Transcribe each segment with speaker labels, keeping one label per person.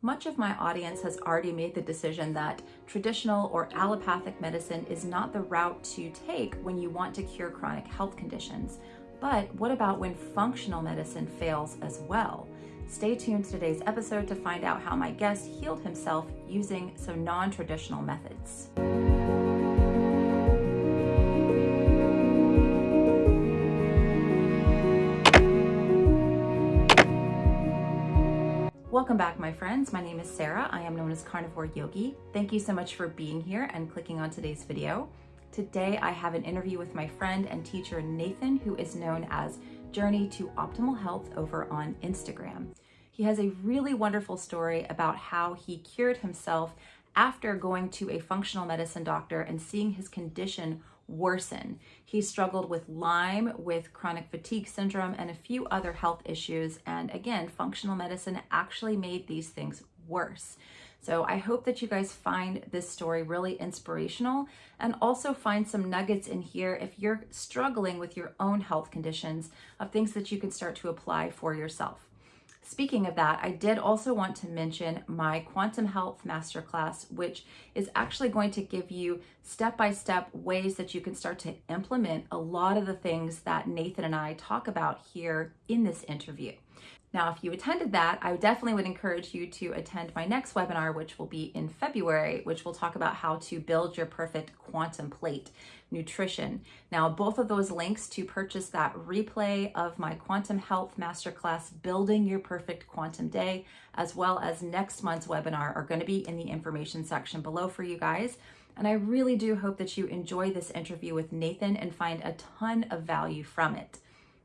Speaker 1: Much of my audience has already made the decision that traditional or allopathic medicine is not the route to take when you want to cure chronic health conditions. But what about when functional medicine fails as well? Stay tuned to today's episode to find out how my guest healed himself using some non-traditional methods. Welcome back, my friends. My name is Sarah. I am known as Carnivore Yogi. Thank you so much for being here and clicking on today's video. Today, I have an interview with my friend and teacher, Nathan, who is known as Journey to Optimal Health over on Instagram. He has a really wonderful story about how he cured himself after going to a functional medicine doctor and seeing his condition worsen. He struggled with Lyme, with chronic fatigue syndrome, and a few other health issues. And again, functional medicine actually made these things worse. So I hope that you guys find this story really inspirational and also find some nuggets in here if you're struggling with your own health conditions of things that you can start to apply for yourself. Speaking of that, I did also want to mention my Quantum Health Masterclass, which is actually going to give you step-by-step ways that you can start to implement a lot of the things that Nathan and I talk about here in this interview. Now, if you attended that, I definitely would encourage you to attend my next webinar, which will be in February, which will talk about how to build your perfect quantum plate nutrition. Now, both of those links to purchase that replay of my Quantum Health Masterclass, Building Your Perfect Quantum Day, as well as next month's webinar are going to be in the information section below for you guys. And I really do hope that you enjoy this interview with Nathan and find a ton of value from it.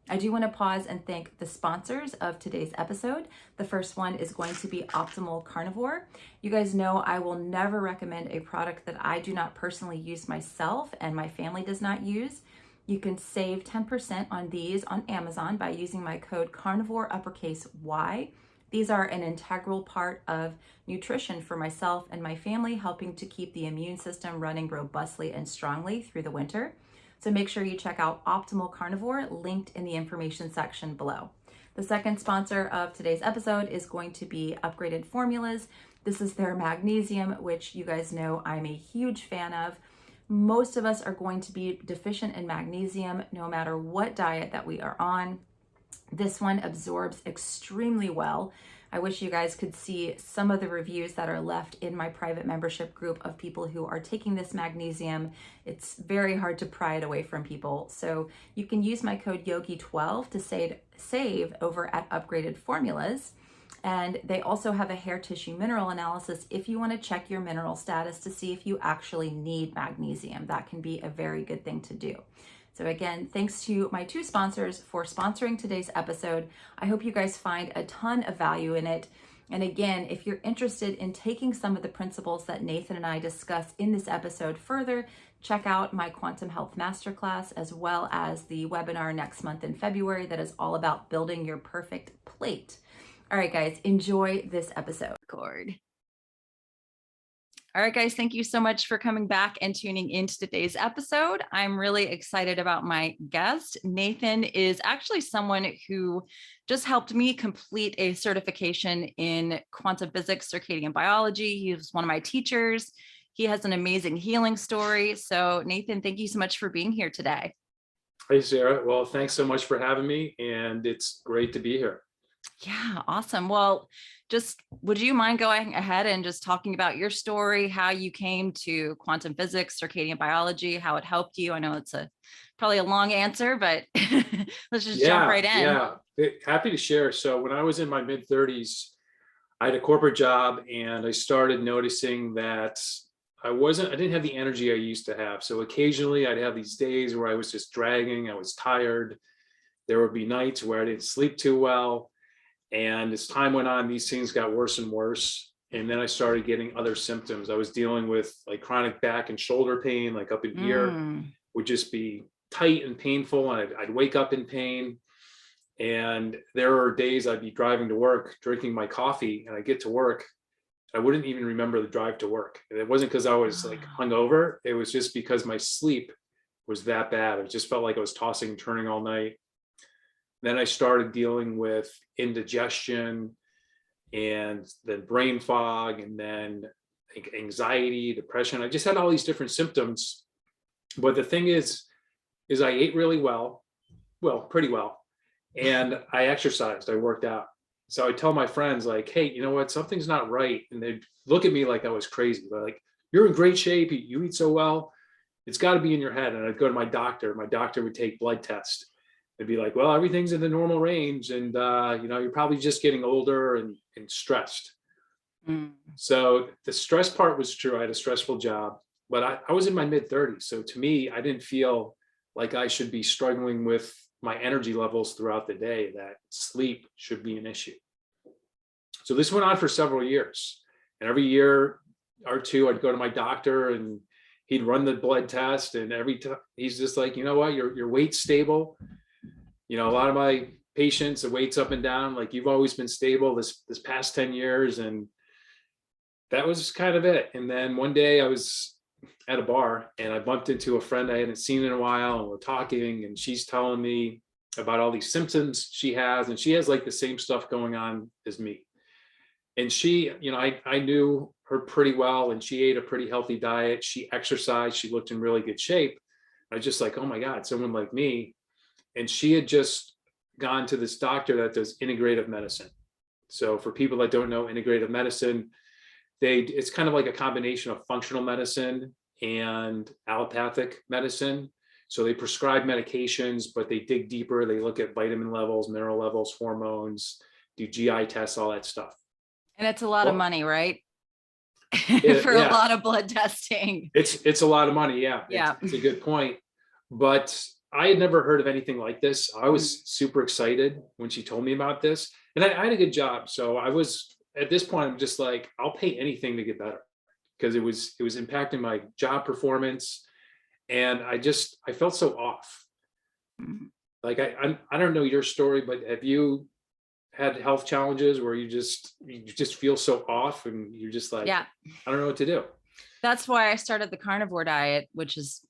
Speaker 1: I do want to pause and thank the sponsors of today's episode. The first one is going to be Optimal Carnivore. You guys know I will never recommend a product that I do not personally use myself and my family does not use. You can save 10% on these on Amazon by using my code CARNIVORE_Y. These are an integral part of nutrition for myself and my family, helping to keep the immune system running robustly and strongly through the winter. So make sure you check out Optimal Carnivore, linked in the information section below. The second sponsor of today's episode is going to be Upgraded Formulas. This is their magnesium, which you guys know I'm a huge fan of. Most of us are going to be deficient in magnesium no matter what diet that we are on. This one absorbs extremely well. I wish you guys could see some of the reviews that are left in my private membership group of people who are taking this magnesium. It's very hard to pry it away from people. So you can use my code YOGI12 to save over at Upgraded Formulas. And they also have a hair tissue mineral analysis if you want to check your mineral status to see if you actually need magnesium. That can be a very good thing to do. So again, thanks to my two sponsors for sponsoring today's episode. I hope you guys find a ton of value in it. And again, if you're interested in taking some of the principles that Nathan and I discuss in this episode further, check out my Quantum Health Masterclass, as well as the webinar next month in February that is all about building your perfect plate. All right, guys, enjoy this episode. All right, guys, thank you so much for coming back and tuning into today's episode. I'm really excited about my guest. Nathan is actually someone who just helped me complete a certification in quantum physics, circadian biology. He was one of my teachers. He has an amazing healing story. So Nathan, thank you so much for being here today.
Speaker 2: Hey, Sarah. Well, thanks so much for having me, and it's great to be here.
Speaker 1: Yeah, awesome. Well, just would you mind going ahead and just talking about your story, how you came to quantum physics, circadian biology, how it helped you? I know it's probably a long answer, but let's just jump right in.
Speaker 2: Yeah, happy to share. So when I was in my mid-30s, I had a corporate job and I started noticing that I didn't have the energy I used to have. So occasionally I'd have these days where I was just dragging, I was tired. There would be nights where I didn't sleep too well. And as time went on, these things got worse and worse. And then I started getting other symptoms. I was dealing with like chronic back and shoulder pain, like up in here, would just be tight and painful. And I'd wake up in pain. And there are days I'd be driving to work, drinking my coffee, and I get to work. I wouldn't even remember the drive to work. And it wasn't because I was like hungover. It was just because my sleep was that bad. It just felt like I was tossing and turning all night. Then I started dealing with indigestion and then brain fog, and then anxiety, depression. I just had all these different symptoms. But the thing is I ate really well, pretty well. And I exercised, I worked out. So I tell my friends like, hey, you know what, something's not right. And they'd look at me like I was crazy. They're like, you're in great shape, you eat so well, it's got to be in your head. And I'd go to my doctor would take blood tests. They'd be like, well, everything's in the normal range. And, you're probably just getting older and stressed. So the stress part was true. I had a stressful job, but I was in my mid-30s. So to me, I didn't feel like I should be struggling with my energy levels throughout the day, that sleep should be an issue. So this went on for several years. And every year or two, I'd go to my doctor and he'd run the blood test. And every time he's just like, you know what, your weight's stable. A lot of my patients, the weight's up and down, like you've always been stable this past 10 years. And that was kind of it. And then one day I was at a bar and I bumped into a friend I hadn't seen in a while, and we're talking, and she's telling me about all these symptoms she has, and she has like the same stuff going on as me. And she, I knew her pretty well, and she ate a pretty healthy diet. She exercised, she looked in really good shape. I was just like, oh my God, someone like me. And she had just gone to this doctor that does integrative medicine. So for people that don't know integrative medicine, it's kind of like a combination of functional medicine and allopathic medicine. So they prescribe medications, but they dig deeper. They look at vitamin levels, mineral levels, hormones, do GI tests, all that stuff.
Speaker 1: And it's a lot of money, right? For a lot of blood testing.
Speaker 2: It's a lot of money. Yeah.
Speaker 1: Yeah.
Speaker 2: It's a good point. But I had never heard of anything like this. I was super excited when she told me about this, and I had a good job. So I was, at this point, I'm just like, I'll pay anything to get better, because it was impacting my job performance. And I felt so off. Like, I don't know your story, but have you had health challenges where you just feel so off and you're just like, I don't know what to do?
Speaker 1: That's why I started the carnivore diet, which is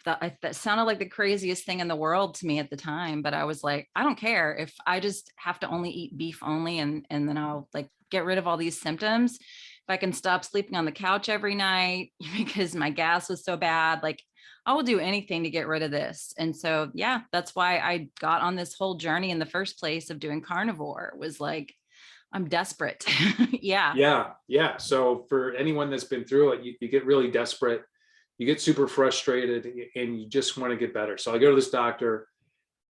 Speaker 1: that sounded like the craziest thing in the world to me at the time. But I was like, I don't care if I just have to only eat beef only. And then I'll like get rid of all these symptoms. If I can stop sleeping on the couch every night because my gas was so bad, like I will do anything to get rid of this. And so, yeah, that's why I got on this whole journey in the first place of doing carnivore. It was like, I'm desperate. Yeah.
Speaker 2: So for anyone that's been through it, you get really desperate, you get super frustrated, and you just want to get better. So I go to this doctor.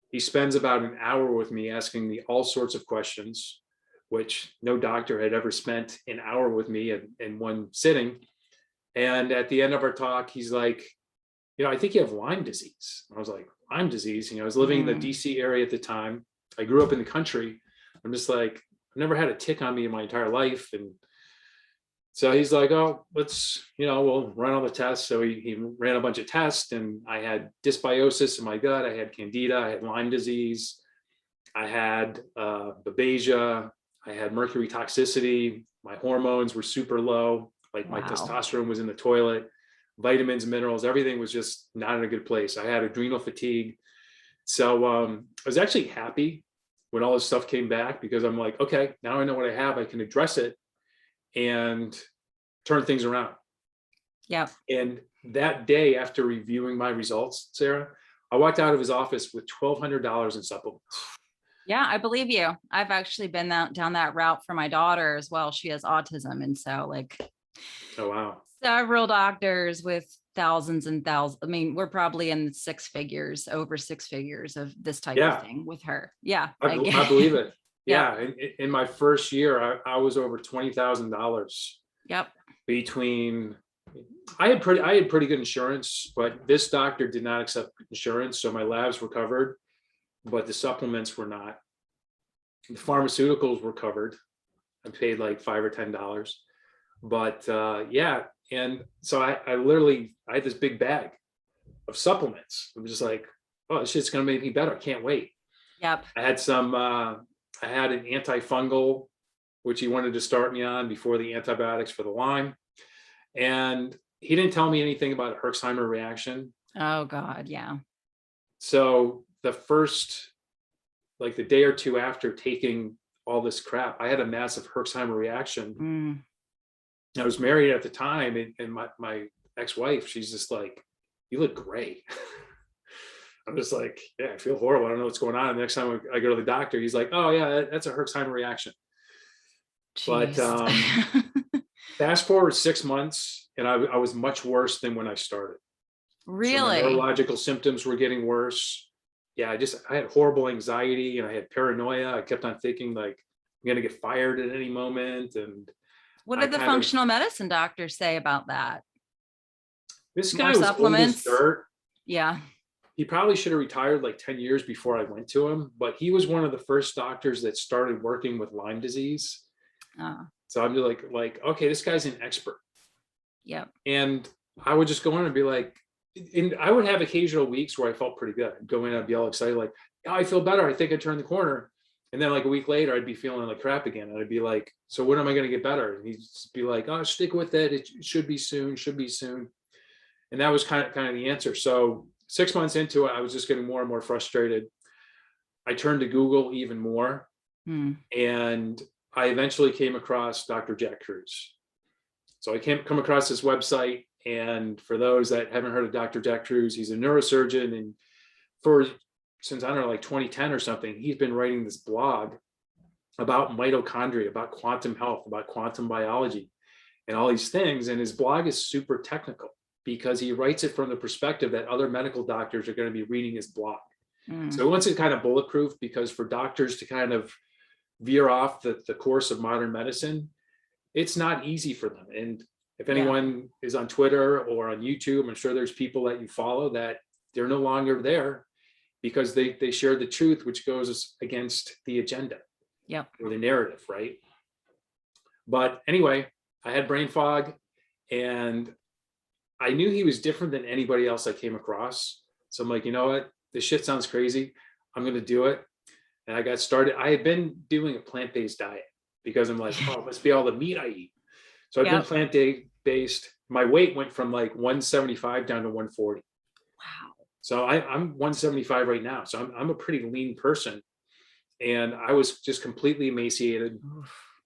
Speaker 2: He spends about an hour with me asking me all sorts of questions, which no doctor had ever spent an hour with me in one sitting. And at the end of our talk, he's like, I think you have Lyme disease. I was like, Lyme disease? I was living in the DC area at the time. I grew up in the country. I'm just like, I've never had a tick on me in my entire life. And so he's like, oh, let's, we'll run all the tests. So he ran a bunch of tests, and I had dysbiosis in my gut. I had candida. I had Lyme disease. I had babesia. I had mercury toxicity. My hormones were super low. Like my testosterone was in the toilet. Vitamins, minerals, everything was just not in a good place. I had adrenal fatigue. So I was actually happy when all this stuff came back, because I'm like, okay, now I know what I have. I can address it and turn things around.
Speaker 1: Yeah.
Speaker 2: And that day, after reviewing my results, Sarah, I walked out of his office with $1,200 in supplements.
Speaker 1: Yeah, I believe you. I've actually been down that route for my daughter as well. She has autism. And so like,
Speaker 2: oh, wow.
Speaker 1: Several doctors with thousands and thousands. I mean, we're probably in over six figures of this type of thing with her. Yeah.
Speaker 2: I believe it. Yeah. In my first year, I was over $20,000.
Speaker 1: Yep.
Speaker 2: Between, I had pretty good insurance, but this doctor did not accept insurance. So my labs were covered, but the supplements were not. The pharmaceuticals were covered. I paid like $5 or $10. But and so I had this big bag of supplements. I'm just like, oh, this shit's gonna make me better. I can't wait.
Speaker 1: Yep.
Speaker 2: I had I had an antifungal, which he wanted to start me on before the antibiotics for the Lyme. And he didn't tell me anything about a Herxheimer reaction.
Speaker 1: Oh God, yeah.
Speaker 2: So the first, like the day or two after taking all this crap. I had a massive Herxheimer reaction.
Speaker 1: Mm.
Speaker 2: I was married at the time, and my ex-wife, she's just like, "You look great." I'm just like, "Yeah, I feel horrible. I don't know what's going on." And the next time I go to the doctor, he's like, "Oh yeah, that's a Herxheimer reaction."
Speaker 1: Jeez.
Speaker 2: But fast forward 6 months, and I was much worse than when I started.
Speaker 1: Really?
Speaker 2: So my neurological symptoms were getting worse. Yeah, I had horrible anxiety, and I had paranoia. I kept on thinking like I'm gonna get fired at any moment. And
Speaker 1: What did the functional medicine doctor say about that?
Speaker 2: this
Speaker 1: More
Speaker 2: guy was old as
Speaker 1: supplements?
Speaker 2: dirt.
Speaker 1: Yeah.
Speaker 2: He probably should have retired like 10 years before I went to him, but he was one of the first doctors that started working with Lyme disease. So I'm just like, okay, this guy's an expert.
Speaker 1: Yep.
Speaker 2: And I would just go in and be like, and I would have occasional weeks where I felt pretty good. I'd go in, I'd be all excited, like, oh, I feel better. I think I turned the corner. And then like a week later, I'd be feeling like crap again. And I'd be like, so when am I going to get better? And he'd just be like, oh, stick with it. It should be soon, should be soon. And that was kind of the answer. So 6 months into it, I was just getting more and more frustrated. I turned to Google even more. And I eventually came across Dr. Jack Kruse. So I come across this website. And for those that haven't heard of Dr. Jack Kruse, he's a neurosurgeon. And since, I don't know, like 2010 or something, he's been writing this blog about mitochondria, about quantum health, about quantum biology, and all these things. And his blog is super technical because he writes it from the perspective that other medical doctors are going to be reading his blog. So he wants it kind of bulletproof, because for doctors to kind of veer off the course of modern medicine, it's not easy for them. And if anyone is on Twitter or on YouTube, I'm sure there's people that you follow that they're no longer there because they share the truth, which goes against the agenda or the narrative, right? But anyway, I had brain fog, and I knew he was different than anybody else I came across. So I'm like, you know what? This shit sounds crazy. I'm going to do it. And I got started. I had been doing a plant-based diet because I'm like, oh, it must be all the meat I eat. So I've been plant-based. My weight went from like 175 down to 140.
Speaker 1: Wow.
Speaker 2: So I'm 175 right now. So I'm a pretty lean person. And I was just completely emaciated.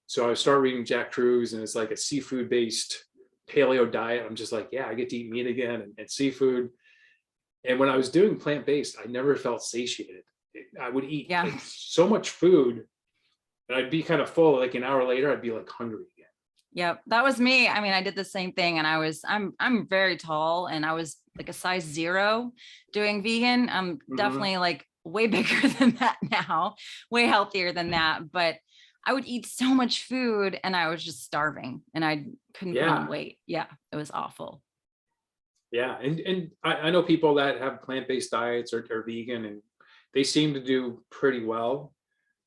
Speaker 2: So I started reading Jack Kruse, and it's like a seafood-based paleo diet. I'm just like, yeah, I get to eat meat again and seafood. And when I was doing plant-based, I never felt satiated. I would eat like so much food, and I'd be kind of full. Like an hour later, I'd be like hungry again.
Speaker 1: Yep, that was me. I mean, I did the same thing, and I'm very tall, and I was like a size 0 doing vegan. I'm definitely like way bigger than that now, way healthier than that. But I would eat so much food, and I was just starving, and I couldn't put on weight. Yeah, it was awful.
Speaker 2: Yeah, and I know people that have plant-based diets or vegan, and they seem to do pretty well.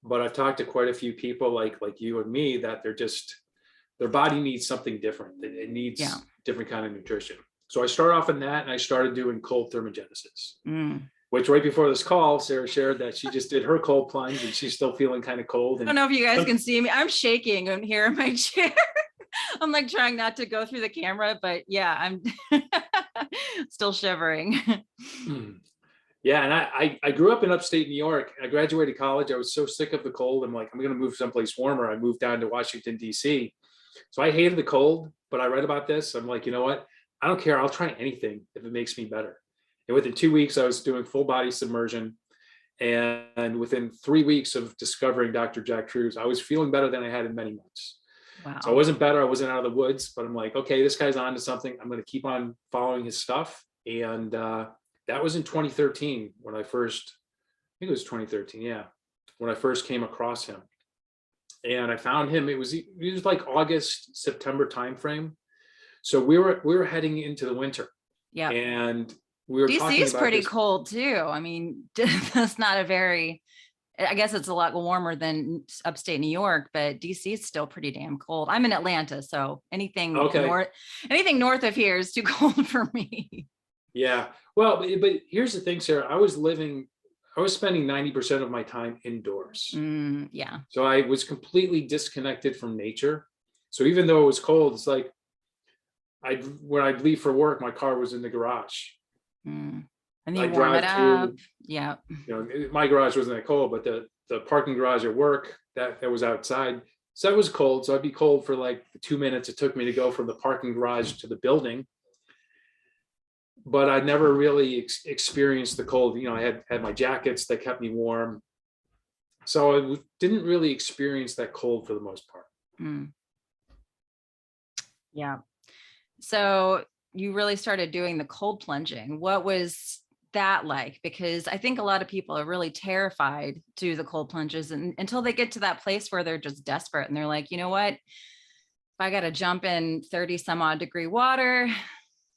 Speaker 2: But I've talked to quite a few people like you and me that their body needs something different. It needs different kind of nutrition. So I started off in that, and I started doing cold thermogenesis, which right before this call, Sarah shared that she just did her cold plunge, and she's still feeling kind of cold. And
Speaker 1: I don't know if you guys can see me. I'm shaking in here in my chair. I'm like trying not to go through the camera, but yeah, I'm still shivering.
Speaker 2: Yeah, and I grew up in upstate New York. I graduated college. I was so sick of the cold. I'm like, I'm going to move someplace warmer. I moved down to Washington, D.C. So I hated the cold, but I read about this. I'm like, you know what? I don't care. I'll try anything if it makes me better. And within 2 weeks, I was doing full body submersion. And within 3 weeks of discovering Dr. Jack Kruse, I was feeling better than I had in many months.
Speaker 1: Wow.
Speaker 2: So I wasn't better. I wasn't out of the woods, but I'm like, okay, this guy's on to something. I'm going to keep on following his stuff. And that was in 2013 when I think it was 2013. Yeah. When I first came across him. And I found him, it was like August, September timeframe. So we were heading into the winter. Yeah. And we were
Speaker 1: DC is pretty cold too. I mean, that's not I guess it's a lot warmer than upstate New York, but DC is still pretty damn cold. I'm in Atlanta, so anything north of here is too cold for me.
Speaker 2: Yeah. Well, but here's the thing, Sarah. I was spending 90% of my time indoors.
Speaker 1: Yeah.
Speaker 2: So I was completely disconnected from nature. So even though it was cold, it's like when I'd leave for work, my car was in the garage.
Speaker 1: And you
Speaker 2: I
Speaker 1: warm it
Speaker 2: drive
Speaker 1: up.
Speaker 2: to,
Speaker 1: Yeah.
Speaker 2: my garage wasn't that cold, but the parking garage at work that was outside. So that was cold. So I'd be cold for like the 2 minutes it took me to go from the parking garage to the building. But I never really experienced the cold. I had my jackets that kept me warm. So I didn't really experience that cold for the most part.
Speaker 1: Mm. Yeah. So you really started doing the cold plunging. What was that like? Because I think a lot of people are really terrified to do the cold plunges until they get to that place where they're just desperate and they're like, you know what? If I got to jump in 30 some odd degree water,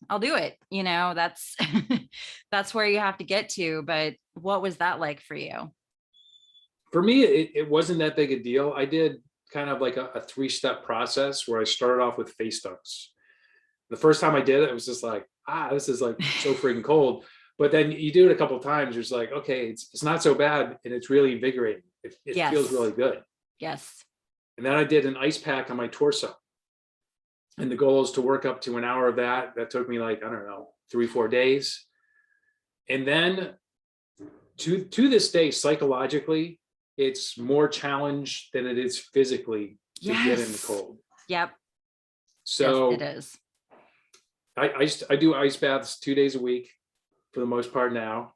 Speaker 1: I'll do it. That's that's where you have to get to. But what was that like for you?
Speaker 2: For me, it wasn't that big a deal. I did kind of like a 3-step process where I started off with face dunks. The first time I did it, it was just like, this is like so freaking cold. But then you do it a couple of times, you're just like, okay, it's not so bad, and it's really invigorating. It
Speaker 1: Yes.
Speaker 2: feels really good.
Speaker 1: Yes.
Speaker 2: And then I did an ice pack on my torso. And the goal is to work up to an hour of that. That took me like, I don't know, 3-4 days. And then to this day, psychologically, it's more challenge than it is physically to get in the cold.
Speaker 1: Yep.
Speaker 2: So
Speaker 1: yes, it is.
Speaker 2: I do ice baths 2 days a week for the most part now.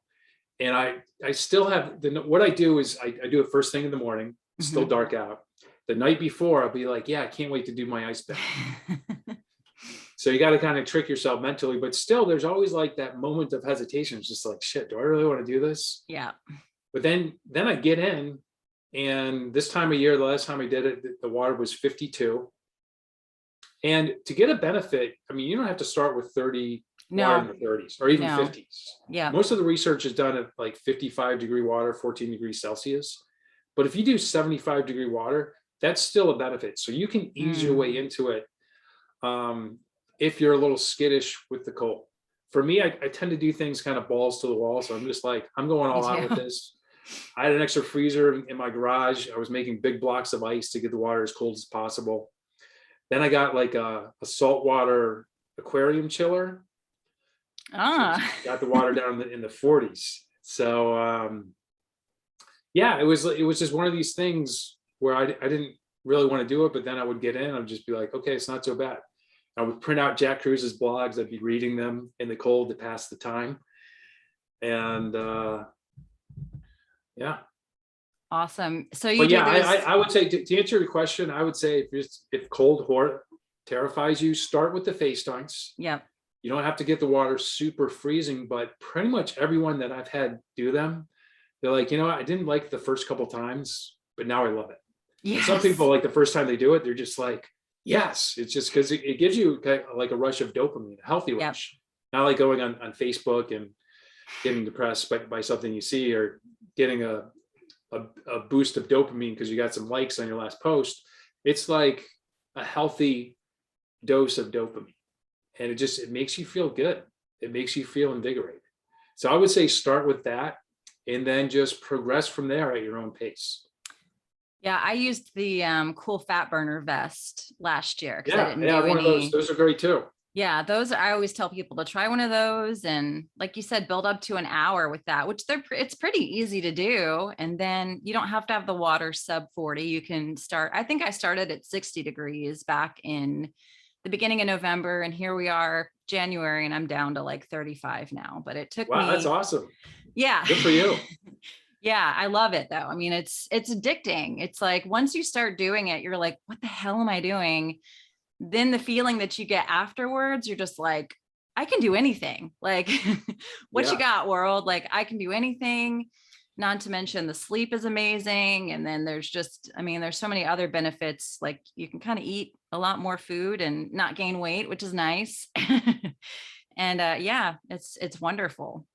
Speaker 2: And I still have what I do is I do it first thing in the morning. It's still dark out. The night before, I'll be like, I can't wait to do my ice bath. So you got to kind of trick yourself mentally, but still there's always like that moment of hesitation. It's just like, shit, do I really want to do this?
Speaker 1: Yeah.
Speaker 2: But then I get in, and this time of year, the last time I did it, the water was 52. And to get a benefit, I mean, you don't have to start with 30 water in the 30s or even 50s.
Speaker 1: Yeah.
Speaker 2: Most of the research is done at like 55 degree water, 14 degrees Celsius. But if you do 75 degree water, that's still a benefit. So you can ease your way into it if you're a little skittish with the cold. For me, I tend to do things kind of balls to the wall. So I'm just like, I'm going all out with this. I had an extra freezer in my garage. I was making big blocks of ice to get the water as cold as possible. Then I got like a saltwater aquarium chiller. So got the water down in the 40s. So yeah, it was just one of these things where I didn't really want to do it, but then I would get in, I'd just be like, okay, it's not so bad. I would print out Jack Kruse's blogs. I'd be reading them in the cold to pass the time. And yeah.
Speaker 1: Awesome. So
Speaker 2: I would say to answer your question, I would say if cold terrifies you, start with the face dunks.
Speaker 1: Yeah.
Speaker 2: You don't have to get the water super freezing, but pretty much everyone that I've had do them, they're like, I didn't like the first couple times, but now I love it. Yes. Some people, like the first time they do it, they're just like, yes, it's just because it gives you like a rush of dopamine, a healthy rush. Not like going on Facebook and getting depressed by something you see, or getting a boost of dopamine because you got some likes on your last post. It's like a healthy dose of dopamine. And it makes you feel good. It makes you feel invigorated. So I would say start with that and then just progress from there at your own pace.
Speaker 1: Yeah, I used the cool fat burner vest last year.
Speaker 2: One of those. Those are great too.
Speaker 1: Yeah, those I always tell people to try one of those, and like you said, build up to an hour with that, which it's pretty easy to do. And then you don't have to have the water sub 40. You can start. I think I started at 60 degrees back in the beginning of November, and here we are January, and I'm down to like 35 now. But it took me.
Speaker 2: Wow, that's awesome.
Speaker 1: Yeah,
Speaker 2: good for you.
Speaker 1: Yeah, I love it though. I mean, it's addicting. It's like once you start doing it, you're like, what the hell am I doing? Then the feeling that you get afterwards, you're just like, I can do anything. Like, what you got, world? Like, I can do anything. Not to mention the sleep is amazing. And then there's there's so many other benefits. Like you can kind of eat a lot more food and not gain weight, which is nice. And it's wonderful.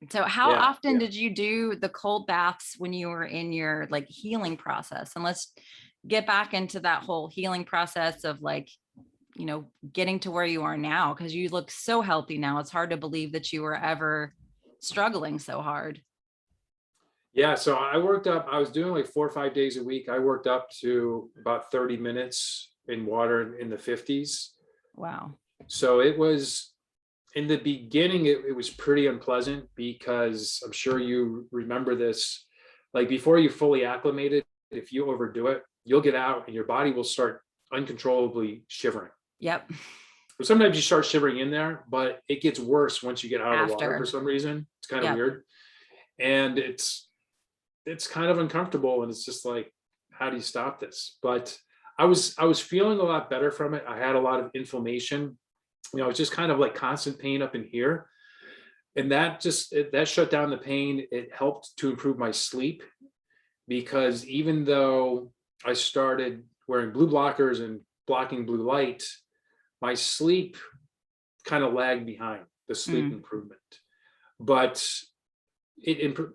Speaker 1: So how often did you do the cold baths when you were in your like healing process? And let's get back into that whole healing process of like, getting to where you are now, because you look so healthy now. It's hard to believe that you were ever struggling so hard.
Speaker 2: Yeah. So I worked up, I was doing like 4 or 5 days a week. I worked up to about 30 minutes in water in the 50s.
Speaker 1: Wow.
Speaker 2: So it was in the beginning, it was pretty unpleasant because I'm sure you remember this, like before you fully acclimated, if you overdo it, you'll get out and your body will start uncontrollably shivering.
Speaker 1: Yep.
Speaker 2: So sometimes you start shivering in there, but it gets worse once you get out of the water for some reason. It's kind of weird. And it's kind of uncomfortable. And it's just like, how do you stop this? But I was feeling a lot better from it. I had a lot of inflammation. It's just kind of like constant pain up in here. And that shut down the pain. It helped to improve my sleep, because even though I started wearing blue blockers and blocking blue light, my sleep kind of lagged behind the sleep improvement. But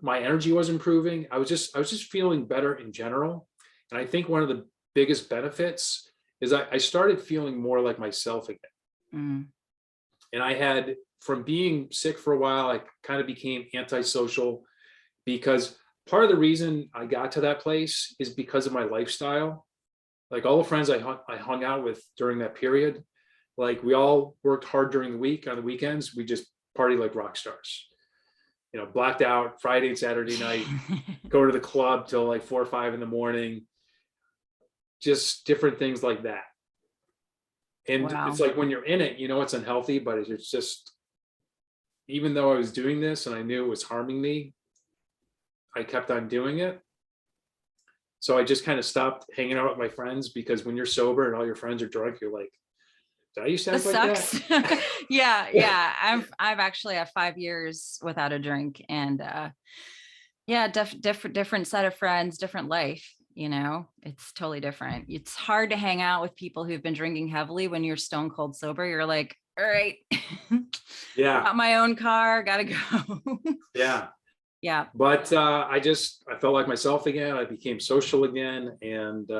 Speaker 2: my energy was improving. I was just feeling better in general. And I think one of the biggest benefits is I started feeling more like myself again. And I had, from being sick for a while, I kind of became antisocial, because part of the reason I got to that place is because of my lifestyle. Like all the friends I hung out with during that period, like we all worked hard during the week. On the weekends, we just party like rock stars. Blacked out Friday and Saturday night, go to the club till like 4 or 5 in the morning, just different things like that. And it's like when you're in it, it's unhealthy, but it's just, even though I was doing this and I knew it was harming me, I kept on doing it. So I just kind of stopped hanging out with my friends, because when you're sober and all your friends are drunk, you're like, did I used to act like that?
Speaker 1: Yeah. I've actually had 5 years without a drink, and different set of friends, different life. It's totally different. It's hard to hang out with people who've been drinking heavily when you're stone cold sober. You're like, all right, got my own car, gotta go. Yeah.
Speaker 2: But I felt like myself again. I became social again, and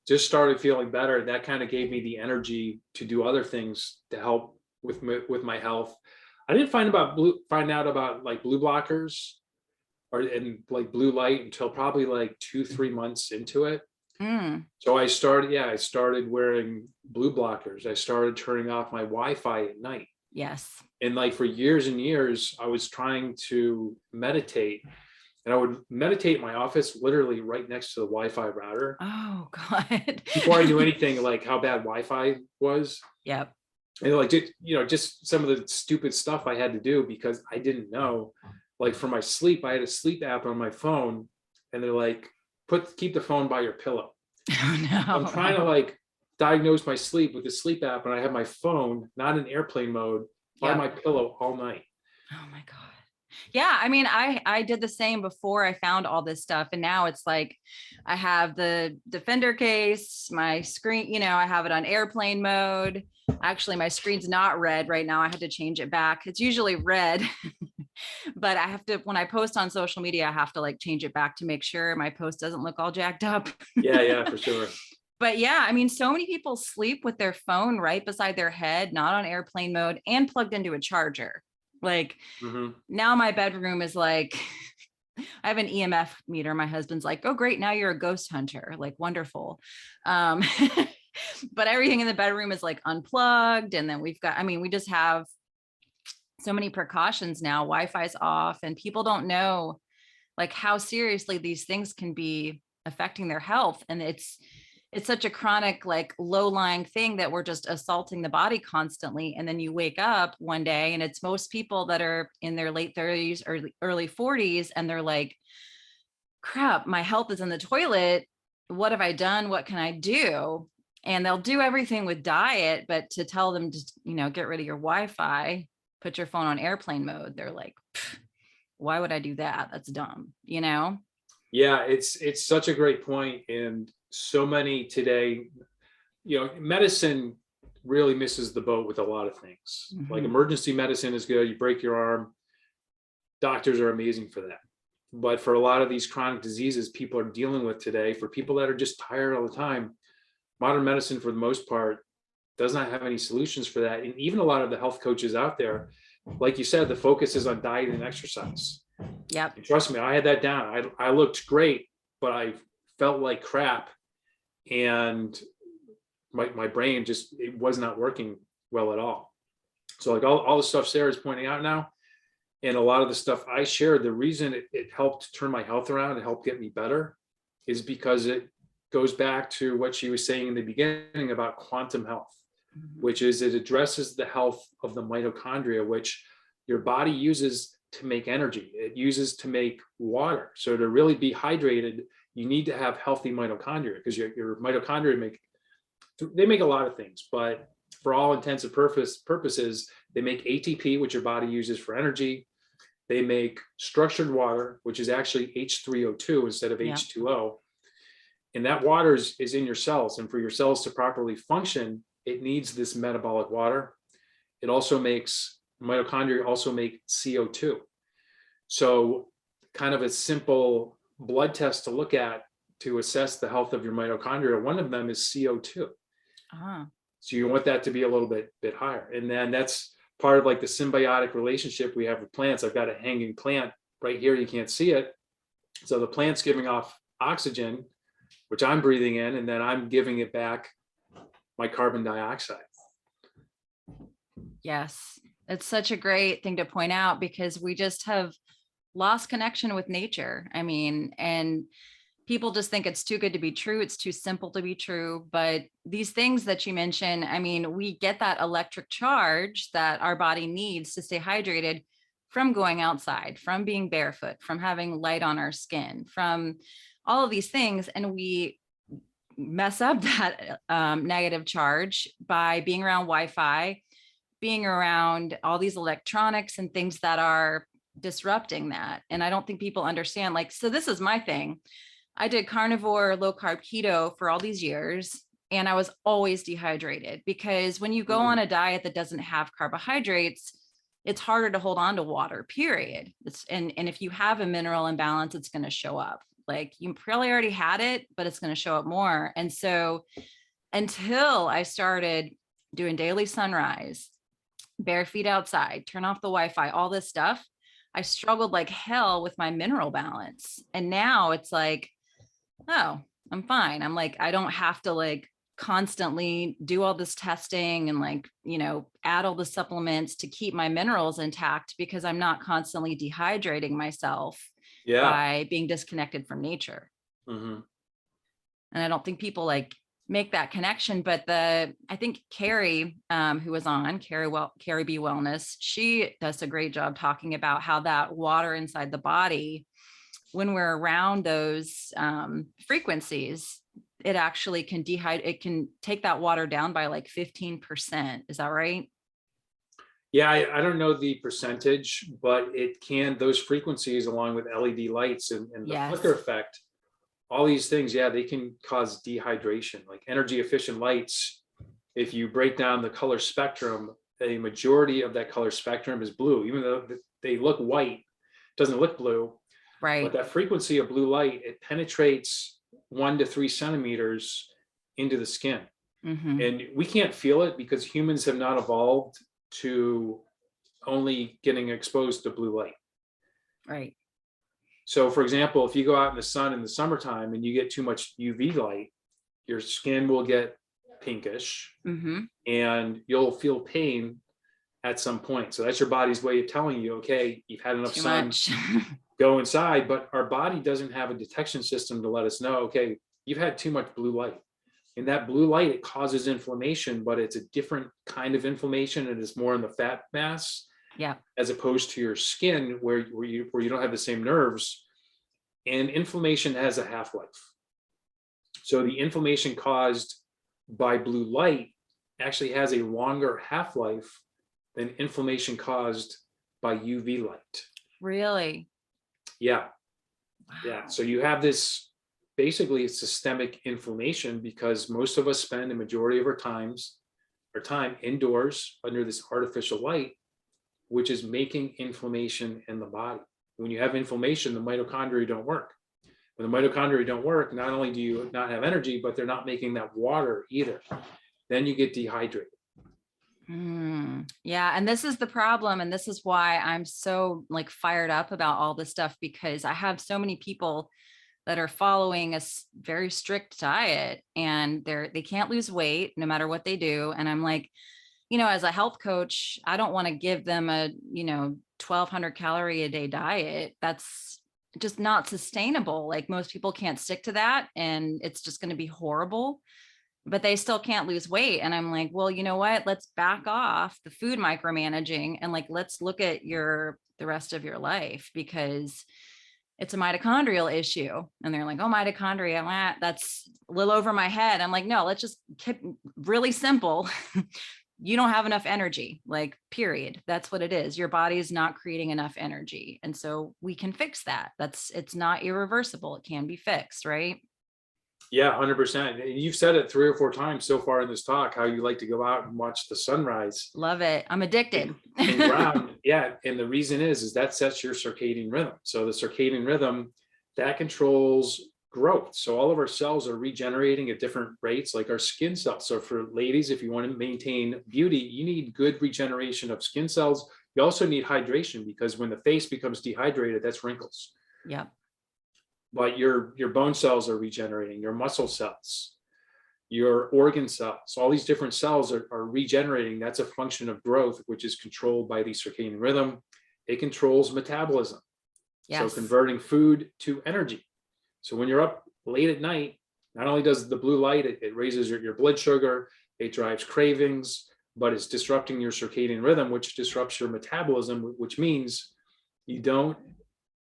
Speaker 2: just started feeling better. That kind of gave me the energy to do other things to help with my health. I didn't find out about like blue blockers and like blue light until probably like 2-3 months into it. So I started wearing blue blockers. I started turning off my Wi-Fi at night.
Speaker 1: Yes.
Speaker 2: And like for years and years, I was trying to meditate, and I would meditate in my office, literally right next to the Wi-Fi router.
Speaker 1: Oh God.
Speaker 2: Before I knew anything like how bad Wi-Fi was.
Speaker 1: Yep.
Speaker 2: And like, just some of the stupid stuff I had to do because I didn't know. Like for my sleep, I had a sleep app on my phone, and they're like, keep the phone by your pillow.
Speaker 1: Oh no.
Speaker 2: I'm trying to like diagnose my sleep with the sleep app, and I have my phone not in airplane mode by my pillow all night.
Speaker 1: Oh my God. Yeah. I mean, I did the same before I found all this stuff. And now it's like, I have the Defender case, my screen, I have it on airplane mode. Actually, my screen's not red right now. I had to change it back. It's usually red, but I have to, when I post on social media, I have to like change it back to make sure my post doesn't look all jacked up.
Speaker 2: Yeah, for sure.
Speaker 1: But yeah, I mean, so many people sleep with their phone right beside their head, not on airplane mode, and plugged into a charger. Like now my bedroom is like, I have an EMF meter. My husband's like, oh, great. Now you're a ghost hunter. Like, wonderful. But everything in the bedroom is like unplugged. And then we just have so many precautions now. Wi-Fi's off, and people don't know like how seriously these things can be affecting their health. And it's such a chronic, like low-lying thing that we're just assaulting the body constantly. And then you wake up one day, and it's most people that are in their late 30s or early 40s. And they're like, crap, my health is in the toilet. What have I done? What can I do? And they'll do everything with diet, but to tell them to, get rid of your Wi-Fi, put your phone on airplane mode, they're like, why would I do that? That's dumb, Yeah,
Speaker 2: it's such a great point. And so many today, medicine really misses the boat with a lot of things. Like emergency medicine is good. You break your arm, doctors are amazing for that. But for a lot of these chronic diseases people are dealing with today, for people that are just tired all the time, modern medicine, for the most part, does not have any solutions for that. And even a lot of the health coaches out there, like you said, the focus is on diet and exercise.
Speaker 1: Yep.
Speaker 2: And trust me, I had that down. I looked great, but I felt like crap. And my brain it was not working well at all. So like all the stuff Sarah's pointing out now, and a lot of the stuff I shared, the reason it helped turn my health around and help get me better is because it goes back to what she was saying in the beginning about quantum health, which is it addresses the health of the mitochondria, which your body uses to make energy. It uses to make water. So to really be hydrated, you need to have healthy mitochondria, because your mitochondria make a lot of things, but for all intents and purposes, they make ATP, which your body uses for energy. They make structured water, which is actually H3O2 instead of H2O. And that water is in your cells. And for your cells to properly function, it needs this metabolic water. It also makes, mitochondria also make CO2. So kind of a simple blood test to look at to assess the health of your mitochondria, one of them is CO2. So you want that to be a little bit higher. And then that's part of like the symbiotic relationship we have with plants. I've got a hanging plant right here. You can't see it. So the plant's giving off oxygen, which I'm breathing in, and then I'm giving it back my carbon dioxide.
Speaker 1: Yes, it's such a great thing to point out, because we just have lost connection with nature. I mean, and people just think it's too good to be true. It's too simple to be true. But these things that you mentioned, I mean, we get that electric charge that our body needs to stay hydrated from going outside, from being barefoot, from having light on our skin, from all of these things. And we mess up that negative charge by being around Wi-Fi, being around all these electronics and things that are disrupting that. And I don't think people understand, like, so this is my thing. I did carnivore, low carb, keto for all these years, and I was always dehydrated, because when you go on a diet that doesn't have carbohydrates, it's harder to hold on to water, period. And if you have a mineral imbalance, it's going to show up. Like, you probably already had it, but it's going to show up more. And so until I started doing daily sunrise, bare feet outside, turn off the Wi-Fi, all this stuff, I struggled like hell with my mineral balance. And now it's like, oh, I'm fine. I'm like, I don't have to like constantly do all this testing and like, you know, add all the supplements to keep my minerals intact, because I'm not constantly dehydrating myself by being disconnected from nature. And I don't think people like make that connection. But I think Carrie, who was on, Carrie B Wellness, she does a great job talking about how that water inside the body, when we're around those frequencies, it actually can it can take that water down by like 15%. Is that right?
Speaker 2: Yeah, I don't know the percentage, but it can, those frequencies along with LED lights and the flicker effect, all these things, they can cause dehydration. Like energy efficient lights, if you break down the color spectrum, a majority of that color spectrum is blue, even though they look white, it doesn't look blue.
Speaker 1: Right.
Speaker 2: But that frequency of blue light, it penetrates 1 to 3 centimeters into the skin. And we can't feel it because humans have not evolved to only getting exposed to blue light.
Speaker 1: Right.
Speaker 2: So for example, if you go out in the sun in the summertime and you get too much UV light, your skin will get pinkish and you'll feel pain at some point. So that's your body's way of telling you, okay, you've had enough sun, go inside. But our body doesn't have a detection system to let us know, okay, you've had too much blue light. And that blue light, it causes inflammation, but it's a different kind of inflammation. It is more in the fat mass, as opposed to your skin where you don't have the same nerves. And inflammation has a half-life. So the inflammation caused by blue light actually has a longer half-life than inflammation caused by UV light.
Speaker 1: Really?
Speaker 2: Yeah. Wow. Yeah. So you have this, basically it's systemic inflammation, because most of us spend the majority of our time indoors under this artificial light, which is making inflammation in the body. When you have inflammation, the mitochondria don't work. When the mitochondria don't work, not only do you not have energy, but they're not making that water either. Then you get dehydrated.
Speaker 1: Yeah. And this is the problem. And this is why I'm so like fired up about all this stuff, because I have so many people that are following a very strict diet and they can't lose weight no matter what they do. And I'm like, as a health coach, I don't want to give them a, 1,200 calorie a day diet. That's just not sustainable. Like most people can't stick to that, and it's just going to be horrible, but they still can't lose weight. And I'm like, well, you know what? Let's back off the food micromanaging and like, let's look at the rest of your life, because it's a mitochondrial issue. And they're like, oh, mitochondria, that's a little over my head. I'm like, no, let's just keep really simple. You don't have enough energy, like, period. That's what it is. Your body is not creating enough energy. And so we can fix that. It's not irreversible. It can be fixed, right?
Speaker 2: Yeah, 100%. And you've said it 3 or 4 times so far in this talk, how you like to go out and watch the sunrise.
Speaker 1: Love it. I'm addicted.
Speaker 2: And ground. Yeah. And the reason is that sets your circadian rhythm. So the circadian rhythm, that controls growth. So all of our cells are regenerating at different rates, like our skin cells. So for ladies, if you want to maintain beauty, you need good regeneration of skin cells. You also need hydration, because when the face becomes dehydrated, that's wrinkles.
Speaker 1: Yeah.
Speaker 2: But your bone cells are regenerating, your muscle cells, your organ cells, all these different cells are regenerating. That's a function of growth, which is controlled by the circadian rhythm. It controls metabolism. Yes. So converting food to energy. So when you're up late at night, not only does the blue light, it raises your blood sugar, it drives cravings, but it's disrupting your circadian rhythm, which disrupts your metabolism, which means you don't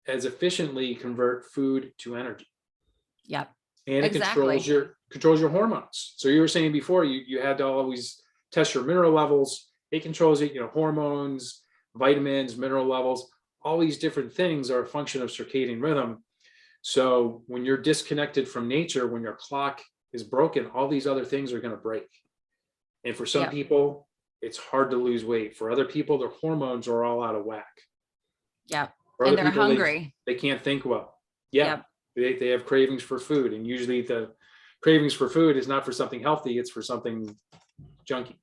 Speaker 2: as efficiently convert food to energy.
Speaker 1: Yep.
Speaker 2: And it controls your hormones. So you were saying before, you had to always test your mineral levels. It controls it, hormones, vitamins, mineral levels, all these different things are a function of circadian rhythm. So when you're disconnected from nature, when your clock is broken, all these other things are going to break. And for some people, it's hard to lose weight. For other people, their hormones are all out of whack.
Speaker 1: Yeah. And they're hungry.
Speaker 2: They can't think well. Yeah. Yep. They have cravings for food. And usually the cravings for food is not for something healthy. It's for something junky.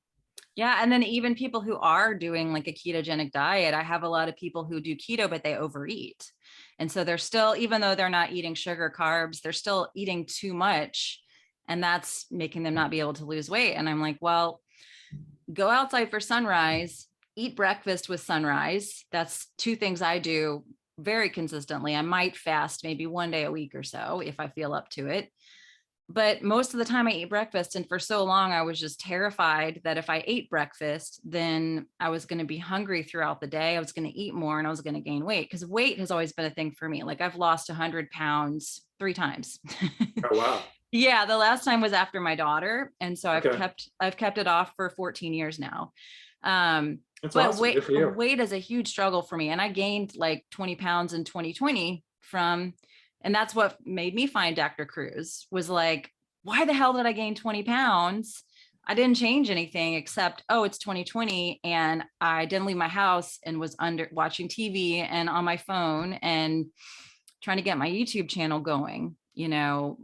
Speaker 1: Yeah. And then even people who are doing like a ketogenic diet, I have a lot of people who do keto, but they overeat. And so they're still, even though they're not eating sugar, carbs, they're still eating too much. And that's making them not be able to lose weight. And I'm like, well, go outside for sunrise, eat breakfast with sunrise. That's 2 things I do very consistently. I might fast maybe 1 day a week or so if I feel up to it. But most of the time I eat breakfast. And for so long, I was just terrified that if I ate breakfast, then I was going to be hungry throughout the day. I was going to eat more and I was going to gain weight, because weight has always been a thing for me. Like I've lost 100 pounds 3 times.
Speaker 2: Oh, wow.
Speaker 1: Yeah. The last time was after my daughter. And so I've kept it off for 14 years now.
Speaker 2: That's
Speaker 1: but
Speaker 2: awesome.
Speaker 1: Weight is a huge struggle for me. And I gained like 20 pounds in 2020 and that's what made me find Dr. Kruse, was like, why the hell did I gain 20 pounds? I didn't change anything except, it's 2020. And I didn't leave my house and was watching TV and on my phone and trying to get my YouTube channel going,
Speaker 2: Yeah.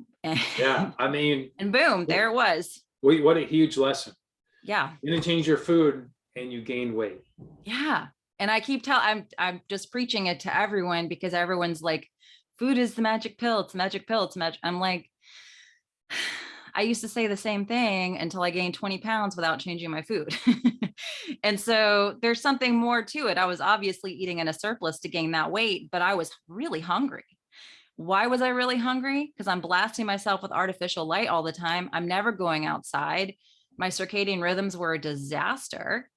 Speaker 2: I mean,
Speaker 1: and boom, there it was.
Speaker 2: What a huge lesson.
Speaker 1: Yeah.
Speaker 2: You didn't change your food and you gain weight.
Speaker 1: Yeah. And I keep I'm just preaching it to everyone, because everyone's like, food is the magic pill. It's magic pill. It's magic. I'm like, I used to say the same thing until I gained 20 pounds without changing my food. And so there's something more to it. I was obviously eating in a surplus to gain that weight, but I was really hungry. Why was I really hungry? Because I'm blasting myself with artificial light all the time. I'm never going outside. My circadian rhythms were a disaster.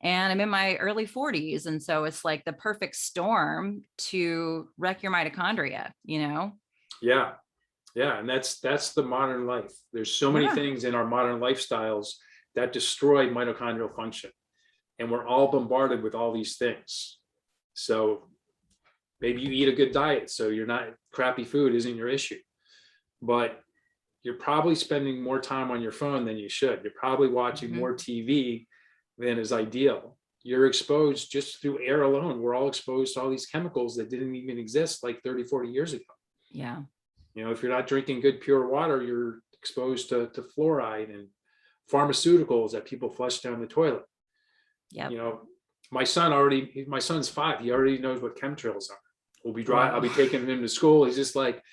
Speaker 1: And I'm in my early 40s. And so it's like the perfect storm to wreck your mitochondria, Yeah.
Speaker 2: Yeah. And that's the modern life. There's so many things in our modern lifestyles that destroy mitochondrial function. And we're all bombarded with all these things. So maybe you eat a good diet, so you're not, crappy food isn't your issue. But you're probably spending more time on your phone than you should. You're probably watching more TV than is ideal. You're exposed just through air alone. We're all exposed to all these chemicals that didn't even exist like 30, 40 years ago.
Speaker 1: Yeah.
Speaker 2: If you're not drinking good, pure water, you're exposed to fluoride and pharmaceuticals that people flush down the toilet.
Speaker 1: Yeah.
Speaker 2: My son's 5. He already knows what chemtrails are. I'll be taking him to school. He's just like,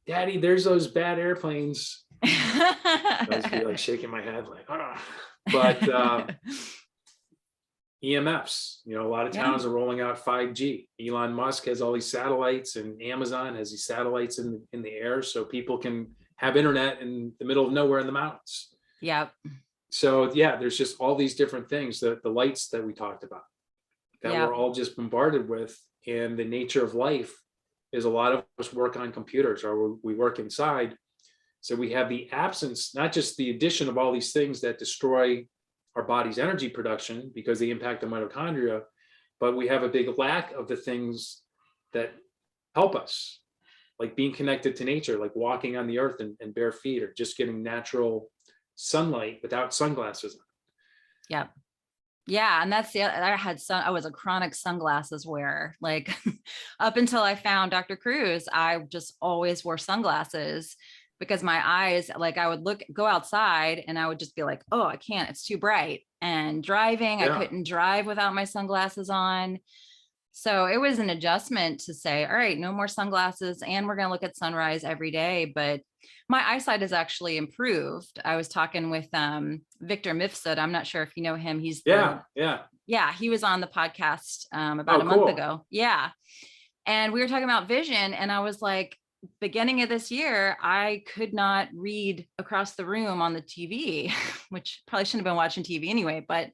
Speaker 2: Daddy, there's those bad airplanes. I was like shaking my head like, But EMFs. A lot of towns are rolling out 5G. Elon Musk has all these satellites, and Amazon has these satellites in the air, so people can have internet in the middle of nowhere in the mountains.
Speaker 1: Yep.
Speaker 2: So yeah, there's just all these different things, the lights that we talked about, that we're all just bombarded with. And the nature of life is, a lot of us work on computers, or we work inside. So we have the absence, not just the addition of all these things that destroy our body's energy production because they impact the mitochondria, but we have a big lack of the things that help us, like being connected to nature, like walking on the earth and bare feet, or just getting natural sunlight without sunglasses on.
Speaker 1: Yeah. Yeah. And that's I was a chronic sunglasses wearer. Like up until I found Dr. Kruse, I just always wore sunglasses because my eyes, like I would go outside and I would just be like, oh, I can't, it's too bright. And driving, I couldn't drive without my sunglasses on. So it was an adjustment to say, all right, no more sunglasses, and we're going to look at sunrise every day. But my eyesight has actually improved. I was talking with Victor Mifsud. I'm not sure if you know him. He's
Speaker 2: Yeah.
Speaker 1: He was on the podcast about a month ago. Yeah. And we were talking about vision, and I was like, beginning of this year, I could not read across the room on the TV, which probably shouldn't have been watching TV anyway, but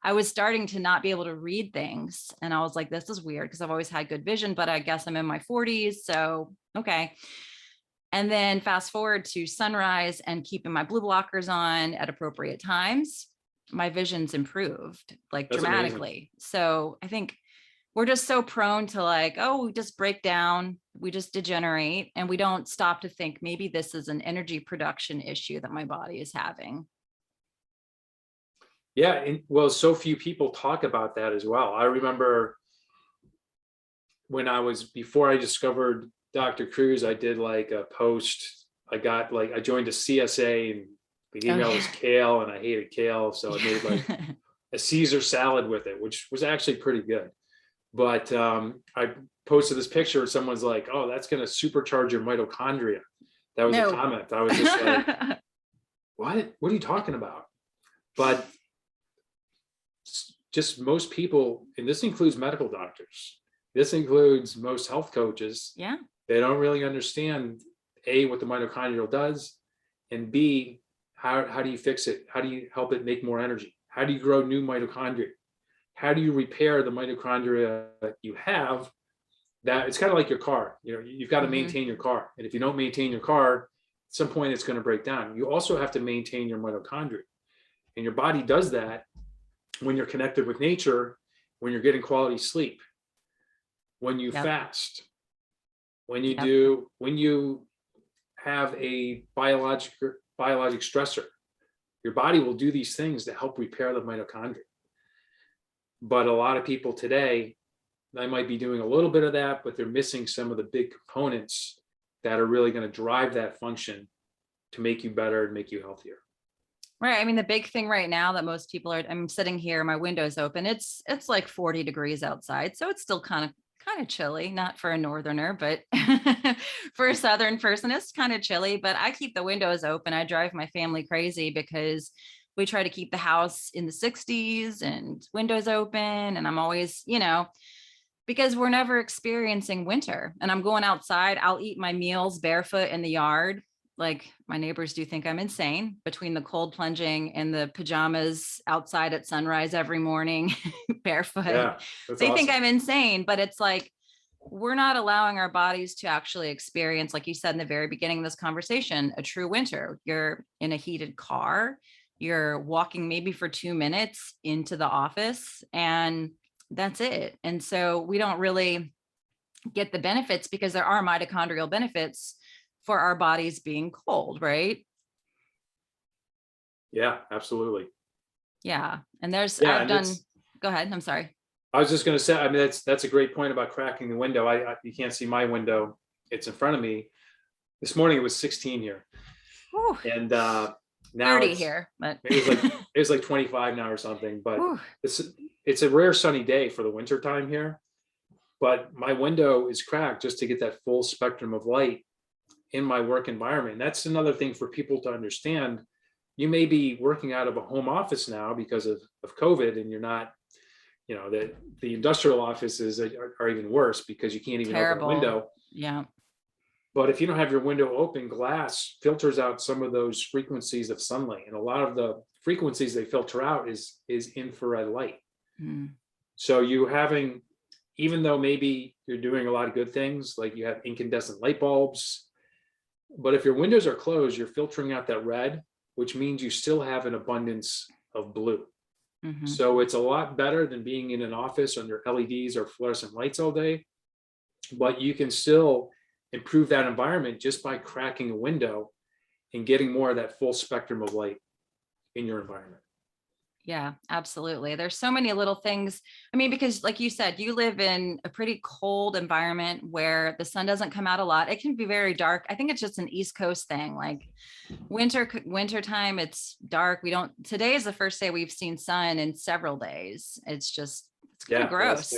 Speaker 1: I was starting to not be able to read things. And I was like, this is weird because I've always had good vision, but I guess I'm in my 40s. So, okay. And then fast forward to sunrise and keeping my blue blockers on at appropriate times, my vision's improved like dramatically. Amazing. So I think we're just so prone to like, oh, we just break down, we just degenerate, and we don't stop to think maybe this is an energy production issue that my body is having.
Speaker 2: Yeah, and well, so few people talk about that as well. I remember when before I discovered Dr. Kruse, I did like a post. I joined a CSA, and the email was kale, and I hated kale. So I made like a Caesar salad with it, which was actually pretty good. But I posted this picture, and someone's like, oh, that's going to supercharge your mitochondria. That was a comment. I was just like, what are you talking about? But just most people, and this includes medical doctors, this includes most health coaches.
Speaker 1: Yeah.
Speaker 2: They don't really understand A, what the mitochondrial does, and B, how do you fix it? How do you help it make more energy? How do you grow new mitochondria? How do you repair the mitochondria that you have? That it's kind of like your car. You've got to maintain your car. And if you don't maintain your car, at some point it's going to break down. You also have to maintain your mitochondria. And your body does that when you're connected with nature, when you're getting quality sleep, when you fast, when you have a biologic stressor. Your body will do these things to help repair the mitochondria. But a lot of people today, they might be doing a little bit of that, but they're missing some of the big components that are really going to drive that function to make you better and make you healthier.
Speaker 1: Right. I mean, the big thing right now that most people I'm sitting here, my window's open. It's like 40 degrees outside. So it's still kind of chilly, not for a northerner, but for a southern person, it's kind of chilly, but I keep the windows open. I drive my family crazy because we try to keep the house in the 60s and windows open. And I'm always, because we're never experiencing winter, and I'm going outside. I'll eat my meals barefoot in the yard. Like my neighbors do think I'm insane between the cold plunging and the pajamas outside at sunrise every morning, barefoot. Yeah, they awesome. Think I'm insane, but it's like, we're not allowing our bodies to actually experience, like you said in the very beginning of this conversation, a true winter. You're in a heated car, you're walking maybe for 2 minutes into the office, and that's it. And so we don't really get the benefits, because there are mitochondrial benefits for our bodies being cold, right?
Speaker 2: Yeah, absolutely.
Speaker 1: Yeah. And go ahead. I'm sorry.
Speaker 2: I was just going to say, I mean, that's a great point about cracking the window. You can't see my window. It's in front of me. This morning it was 16 here. Whew. And now
Speaker 1: 30 here, but
Speaker 2: it was like 25 now or something, but it's a rare sunny day for the winter time here, but my window is cracked just to get that full spectrum of light in my work environment. And that's another thing for people to understand. You may be working out of a home office now because of COVID, and you're not the industrial offices are even worse because you can't even
Speaker 1: Terrible.
Speaker 2: open a window.
Speaker 1: Yeah.
Speaker 2: But if you don't have your window open, glass filters out some of those frequencies of sunlight. And a lot of the frequencies they filter out is infrared light.
Speaker 1: Mm.
Speaker 2: So even though maybe you're doing a lot of good things, like you have incandescent light bulbs, but if your windows are closed, you're filtering out that red, which means you still have an abundance of blue.
Speaker 1: Mm-hmm.
Speaker 2: So it's a lot better than being in an office under LEDs or fluorescent lights all day, but you can still improve that environment just by cracking a window and getting more of that full spectrum of light in your environment.
Speaker 1: Yeah, absolutely. There's so many little things. I mean, because like you said, you live in a pretty cold environment where the sun doesn't come out a lot. It can be very dark. I think it's just an East Coast thing. Like winter time, it's dark. Today is the first day we've seen sun in several days. It's kind of gross.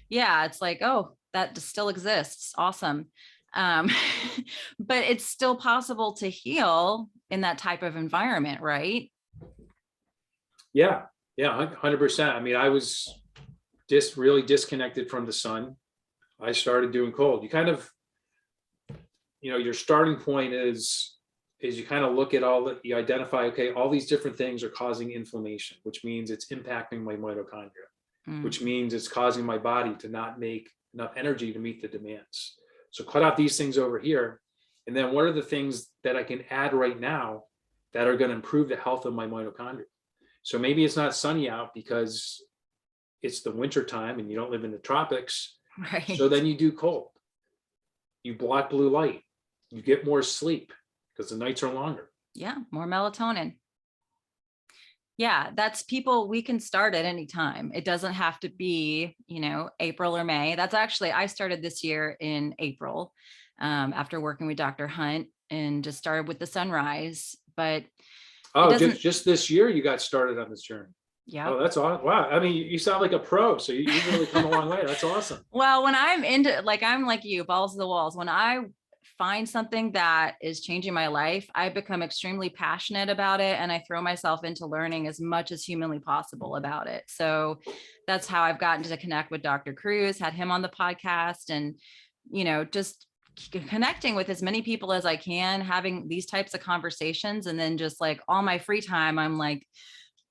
Speaker 1: Yeah. It's like, oh, that still exists. Awesome. But it's still possible to heal in that type of environment, right?
Speaker 2: Yeah, 100%. I mean, I was just really disconnected from the sun. I started doing cold. You kind of, your starting point is you kind of look at you identify, okay, all these different things are causing inflammation, which means it's impacting my mitochondria, which means it's causing my body to not make enough energy to meet the demands. So cut out these things over here. And then what are the things that I can add right now that are going to improve the health of my mitochondria? So maybe it's not sunny out because it's the winter time and you don't live in the tropics.
Speaker 1: Right.
Speaker 2: So then you do cold. You block blue light. You get more sleep because the nights are longer.
Speaker 1: Yeah, more melatonin. Yeah, we can start at any time. It doesn't have to be, April or May. I started this year in April after working with Dr. Hunt and just started with the sunrise. But
Speaker 2: just this year you got started on this journey.
Speaker 1: Yeah.
Speaker 2: Oh, that's awesome. Wow. I mean, you sound like a pro. So you've really come a long way. That's awesome.
Speaker 1: Well, when I'm I'm like you, balls to the walls. When I find something that is changing my life, I become extremely passionate about it. And I throw myself into learning as much as humanly possible about it. So that's how I've gotten to connect with Dr. Kruse, had him on the podcast, and, just connecting with as many people as I can, having these types of conversations. And then just like all my free time, I'm like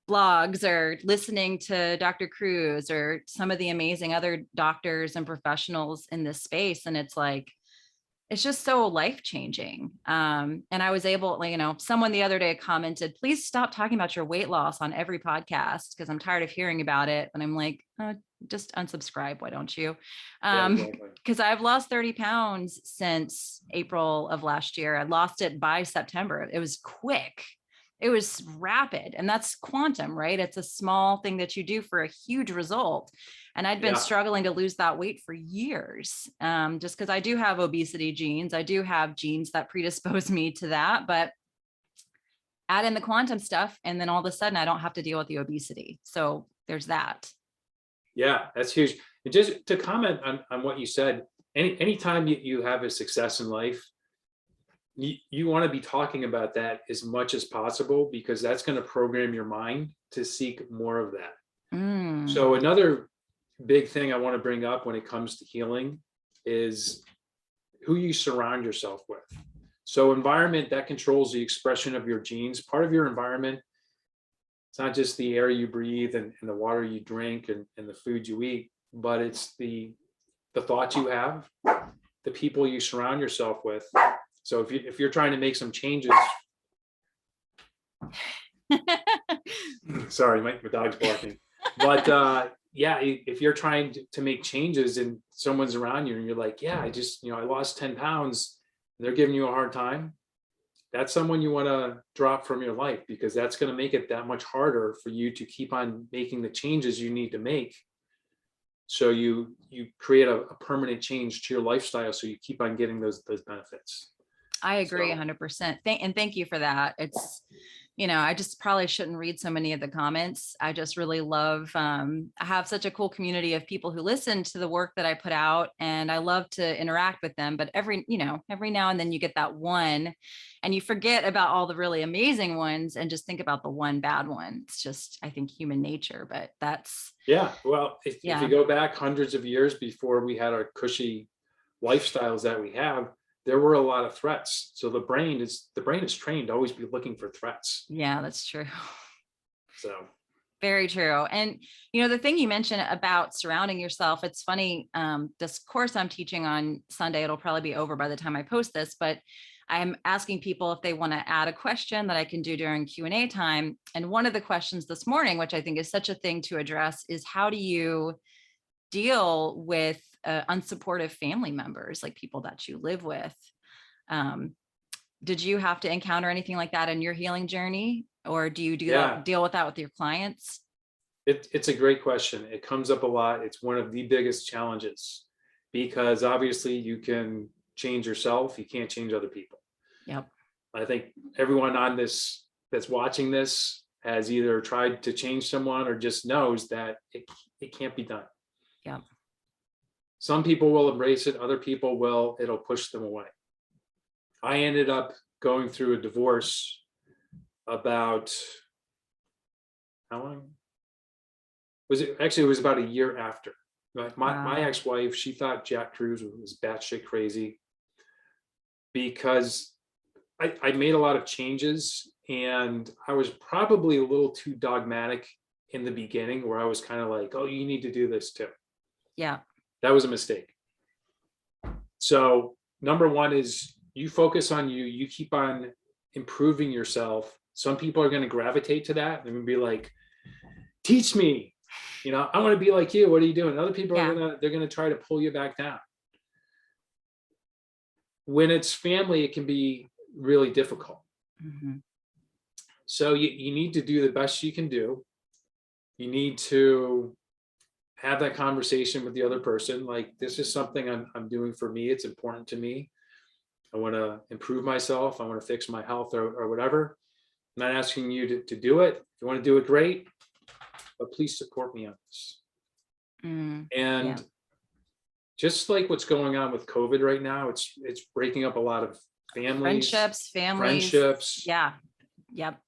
Speaker 1: blogs or listening to Dr. Kruse or some of the amazing other doctors and professionals in this space. And it's just so life-changing. And I was able, someone the other day commented, please stop talking about your weight loss on every podcast, because I'm tired of hearing about it. And I'm like, oh, just unsubscribe. Why don't you? Because I've lost 30 pounds since April of last year. I lost it by September. It was quick. It was rapid. And that's quantum, right? It's a small thing that you do for a huge result. And I'd been struggling to lose that weight for years, just because I do have obesity genes. I do have genes that predispose me to that, but add in the quantum stuff, and then all of a sudden I don't have to deal with the obesity. So there's that.
Speaker 2: Yeah, that's huge. And just to comment on what you said, anytime you have a success in life, you want to be talking about that as much as possible, because that's going to program your mind to seek more of that. So another big thing I want to bring up when it comes to healing is who you surround yourself with. So environment, that controls the expression of your genes. Part of your environment, it's not just the air you breathe and the water you drink and the food you eat, but it's the thoughts you have, the people you surround yourself with. So if you're trying to make some changes, sorry, my dog's barking, but if you're trying to make changes and someone's around you and you're like, I lost 10 pounds, and they're giving you a hard time, that's someone you want to drop from your life, because that's going to make it that much harder for you to keep on making the changes you need to make. So you create a permanent change to your lifestyle, so you keep on getting those benefits.
Speaker 1: I agree 100%. And thank you for that. I just probably shouldn't read so many of the comments. I just really love, I have such a cool community of people who listen to the work that I put out, and I love to interact with them. But every now and then you get that one and you forget about all the really amazing ones and just think about the one bad one. It's just, I think, human nature, but that's.
Speaker 2: Yeah. Well, if you go back hundreds of years before we had our cushy lifestyles that we have, there were a lot of threats. So the brain is trained to always be looking for threats.
Speaker 1: Yeah, that's true.
Speaker 2: So
Speaker 1: very true. And, the thing you mentioned about surrounding yourself, it's funny. This course I'm teaching on Sunday, it'll probably be over by the time I post this, but I'm asking people if they want to add a question that I can do during Q&A time. And one of the questions this morning, which I think is such a thing to address, is how do you deal with unsupportive family members, like people that you live with? Did you have to encounter anything like that in your healing journey, or do you deal with that with your clients?
Speaker 2: It's a great question. It comes up a lot. It's one of the biggest challenges, because obviously you can change yourself. You can't change other people.
Speaker 1: Yep.
Speaker 2: I think everyone on this that's watching this has either tried to change someone or just knows that it can't be done.
Speaker 1: Yeah.
Speaker 2: Some people will embrace it. Other people it'll push them away. I ended up going through a divorce about, how long? It was about a year after. My ex-wife, she thought Jack Kruse was batshit crazy because I made a lot of changes, and I was probably a little too dogmatic in the beginning, where I was kind of like, oh, you need to do this too.
Speaker 1: Yeah. That
Speaker 2: was a mistake. So number one is you focus on you keep on improving yourself. Some people are going to gravitate to that. They're going to be like, teach me, I want to be like you. What are you doing? Other people they're going to try to pull you back down. When it's family, it can be really difficult.
Speaker 1: Mm-hmm.
Speaker 2: So you need to do the best you can do. You need to have that conversation with the other person. Like, this is something I'm doing for me. It's important to me. I want to improve myself. I want to fix my health or whatever. I'm not asking you to do it. If you want to do it, great, but please support me on this. And just like what's going on with COVID right now, it's breaking up a lot of families, friendships.
Speaker 1: Yeah. Yep.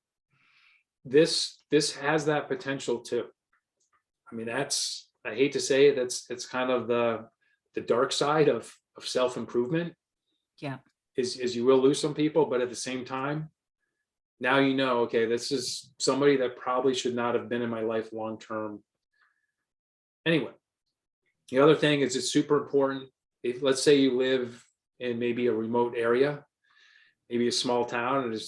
Speaker 2: This has that potential too. I mean, I hate to say it, it's kind of the dark side of self-improvement.
Speaker 1: Yeah.
Speaker 2: Is you will lose some people, but at the same time, now okay, this is somebody that probably should not have been in my life long term. Anyway, the other thing is, it's super important. If, let's say, you live in maybe a remote area, maybe a small town, and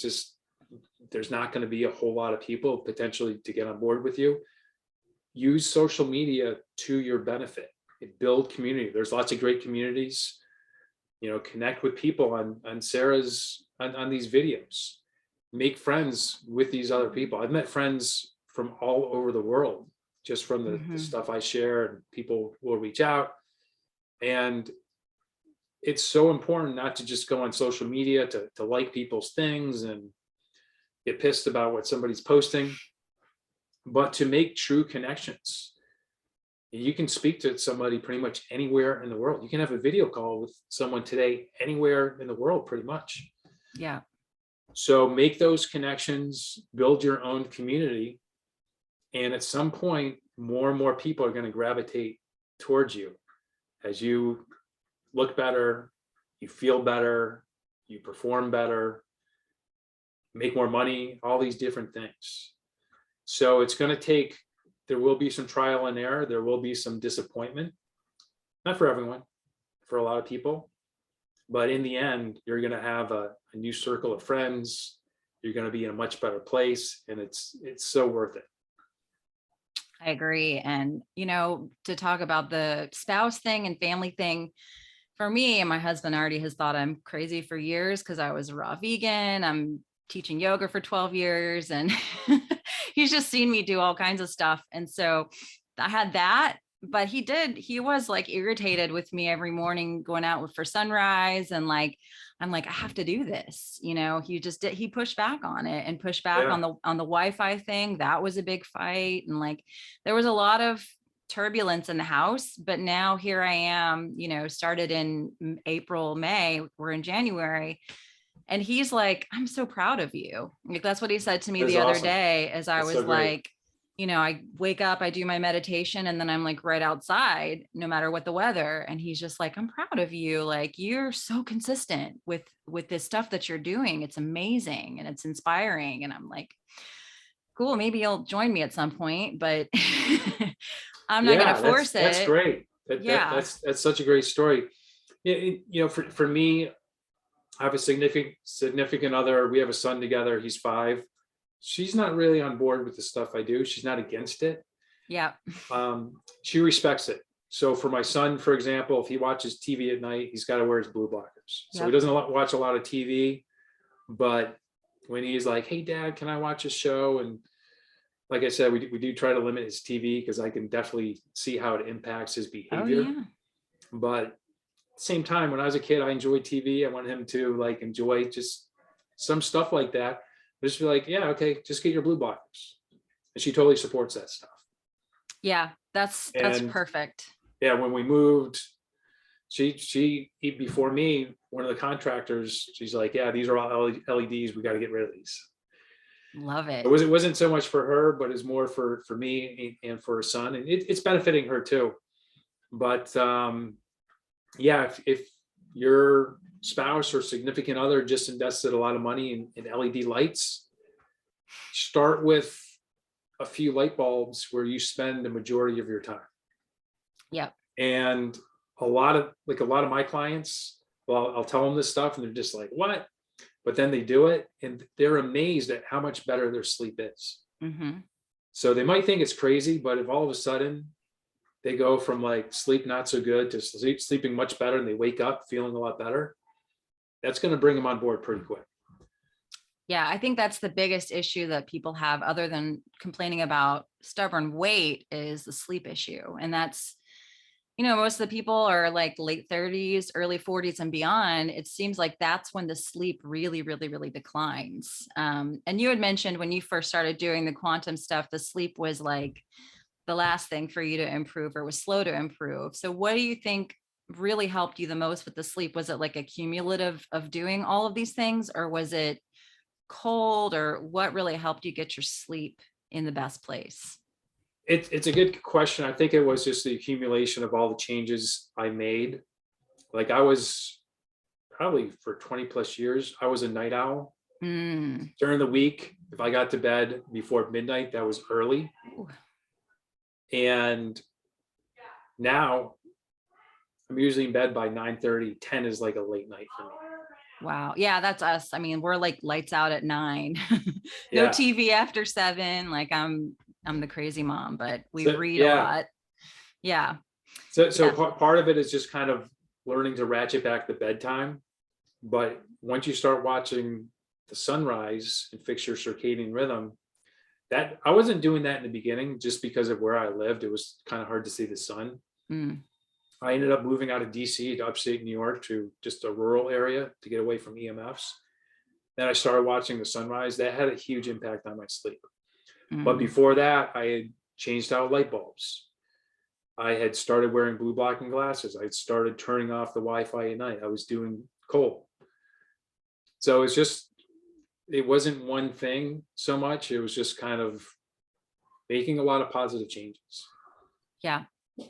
Speaker 2: there's not going to be a whole lot of people potentially to get on board with you. Use social media to your benefit. Build community. There's lots of great communities. Connect with people on Sarah's on these videos. Make friends with these other people. I've met friends from all over the world just from the stuff I share, and people will reach out. And it's so important not to just go on social media to like people's things and get pissed about what somebody's posting, but to make true connections. You can speak to somebody pretty much anywhere in the world. You can have a video call with someone today anywhere in the world, pretty much.
Speaker 1: Yeah.
Speaker 2: So make those connections, build your own community. And at some point, more and more people are going to gravitate towards you as you look better, you feel better, you perform better, make more money, all these different things. So it's going to take, there will be some trial and error. There will be some disappointment. Not for everyone, for a lot of people. But in the end, you're going to have a new circle of friends. You're going to be in a much better place. And it's so worth it.
Speaker 1: I agree. And, to talk about the spouse thing and family thing, for me, and my husband already has thought I'm crazy for years because I was a raw vegan. I'm teaching yoga for 12 years and he's just seen me do all kinds of stuff. And so I had that. but he was like irritated with me every morning going out for sunrise. And like, I'm like, I have to do this. He pushed back on it and pushed back
Speaker 2: Yeah.
Speaker 1: on the Wi-Fi thing. That was a big fight. And like, there was a lot of turbulence in the house, but now here I am, started in April, May, we're in January. And he's like, I'm so proud of you. Like, that's what he said to me
Speaker 2: That's
Speaker 1: the other
Speaker 2: awesome.
Speaker 1: day, as I
Speaker 2: That's
Speaker 1: was
Speaker 2: so great.
Speaker 1: like, I wake up, I do my meditation, and then I'm like right outside, no matter what the weather. And he's just like, I'm proud of you. Like, you're so consistent with this stuff that you're doing. It's amazing and it's inspiring. And I'm like, cool, maybe you'll join me at some point, but I'm not going to
Speaker 2: Yeah,
Speaker 1: force
Speaker 2: that's
Speaker 1: it.
Speaker 2: great.
Speaker 1: Yeah.
Speaker 2: That's such a great story. For me, I have a significant other. We have a son together. He's 5. She's not really on board with the stuff I do. She's not against it.
Speaker 1: Yeah.
Speaker 2: She respects it. So for my son, for example, if he watches TV at night, he's got to wear his blue blockers. So he doesn't watch a lot of TV, but when he's like, hey dad, can I watch a show? And like I said, we do try to limit his TV because I can definitely see how it impacts his behavior.
Speaker 1: Oh, yeah.
Speaker 2: But at the same time, when I was a kid, I enjoyed TV. I want him to like enjoy just some stuff like that. Just be like, yeah, okay, just get your blue blockers. And she totally supports that stuff.
Speaker 1: Yeah, that's perfect.
Speaker 2: Yeah, when we moved, she before me, one of the contractors, she's like, yeah, these are all LEDs. We got to get rid of these.
Speaker 1: Love it.
Speaker 2: It wasn't so much for her, but it's more for me and for her son, and it's benefiting her too. But yeah, if your spouse or significant other just invested a lot of money in LED lights, start with a few light bulbs where you spend the majority of your time.
Speaker 1: Yeah.
Speaker 2: And a lot of my clients, well, I'll tell them this stuff and they're just like, what? But then they do it and they're amazed at how much better their sleep is.
Speaker 1: Mm-hmm.
Speaker 2: So they might think it's crazy, but if all of a sudden they go from like sleep not so good to sleeping much better, and they wake up feeling a lot better, that's going to bring them on board pretty quick.
Speaker 1: Yeah, I think that's the biggest issue that people have, other than complaining about stubborn weight, is the sleep issue. And that's, most of the people are like late 30s, early 40s and beyond. It seems like that's when the sleep really, really, really declines. And you had mentioned when you first started doing the quantum stuff, the sleep was like the last thing for you to improve, or was slow to improve. So what do you think really helped you the most with the sleep? Was it like a cumulative of doing all of these things, or was it cold, or what really helped you get your sleep in the best place?
Speaker 2: It's a good question. I think it was just the accumulation of all the changes I made. Like I was probably for 20 plus years, I was a night owl. During the week, if I got to bed before midnight, that was early.
Speaker 1: Ooh.
Speaker 2: And now I'm usually in bed by 9:30. 10 is like a late night for me.
Speaker 1: Wow. Yeah, that's us. I mean, we're like lights out at 9. No
Speaker 2: Yeah.
Speaker 1: TV after 7. Like I'm the crazy mom, but we read a lot. Yeah.
Speaker 2: So part of it is just kind of learning to ratchet back the bedtime. But once you start watching the sunrise and fix your circadian rhythm, that I wasn't doing that in the beginning just because of where I lived. It was kind of hard to see the sun. I ended up moving out of DC to upstate New York, to just a rural area to get away from EMFs. Then I started watching the sunrise. That had a huge impact on my sleep. But before that, I had changed out light bulbs. I had started wearing blue blocking glasses. I had started turning off the Wi-Fi at night. I was doing cold. So it wasn't one thing so much. It was just kind of making a lot of positive changes.
Speaker 1: Yeah,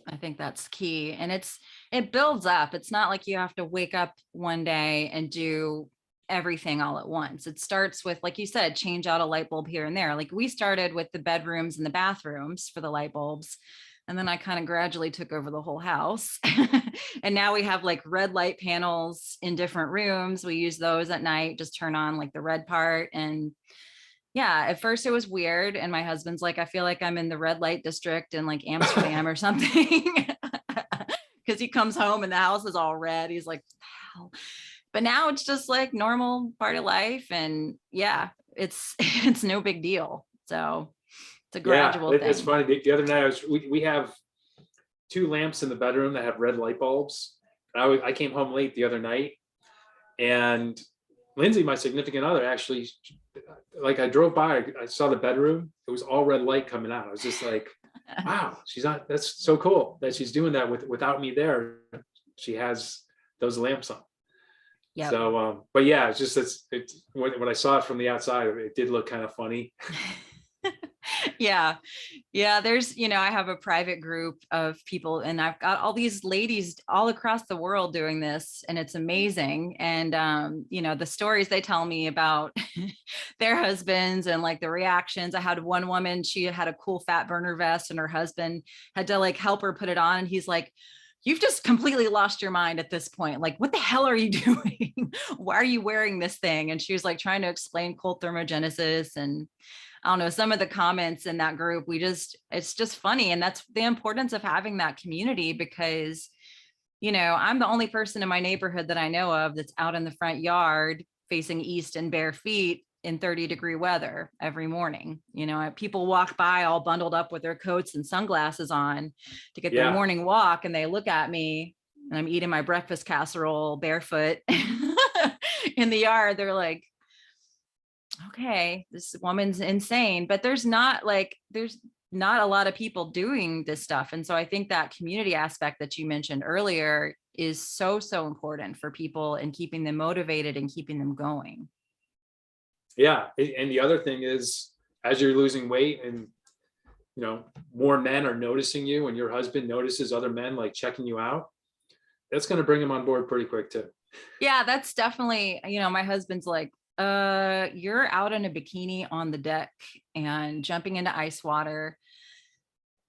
Speaker 1: I think that's key. And it builds up. It's not like you have to wake up one day and do everything all at once. It starts with, like you said, change out a light bulb here and there. Like we started with the bedrooms and the bathrooms for the light bulbs. And then I kind of gradually took over the whole house. And now we have like red light panels in different rooms. We use those at night, just turn on like the red part. And yeah, at first it was weird. And my husband's like, I feel like I'm in the red light district in like Amsterdam or something. Because he comes home and the house is all red. He's like, wow. But now it's just like normal part of life. And yeah, it's no big deal. So it's a gradual thing.
Speaker 2: It's funny. The other night we have two lamps in the bedroom that have red light bulbs. I came home late the other night, and Lindsay, my significant other, actually, like I drove by, I saw the bedroom. It was all red light coming out. I was just like, wow, that's so cool that she's doing that without me there. She has those lamps on.
Speaker 1: Yeah.
Speaker 2: So, but yeah, it's just, when I saw it from the outside, it did look kind of funny.
Speaker 1: Yeah. Yeah. There's, I have a private group of people, and I've got all these ladies all across the world doing this, and it's amazing. And, the stories they tell me about their husbands and like the reactions. I had one woman, she had a cool fat burner vest, and her husband had to like help her put it on. And he's like, "You've just completely lost your mind at this point. Like, what the hell are you doing? Why are you wearing this thing?" And she was like trying to explain cold thermogenesis, and I don't know, some of the comments in that group, it's just funny. And that's the importance of having that community, because, I'm the only person in my neighborhood that I know of that's out in the front yard facing east in bare feet in 30-degree weather every morning. People walk by all bundled up with their coats and sunglasses on to get their morning walk, and they look at me and I'm eating my breakfast casserole barefoot in the yard. They're like, okay, this woman's insane. But there's not a lot of people doing this stuff. And so I think that community aspect that you mentioned earlier is so, so important for people, and keeping them motivated and keeping them going.
Speaker 2: Yeah. And the other thing is, as you're losing weight and, more men are noticing you, and your husband notices other men like checking you out, that's going to bring him on board pretty quick too.
Speaker 1: Yeah, that's definitely, my husband's like, you're out in a bikini on the deck and jumping into ice water.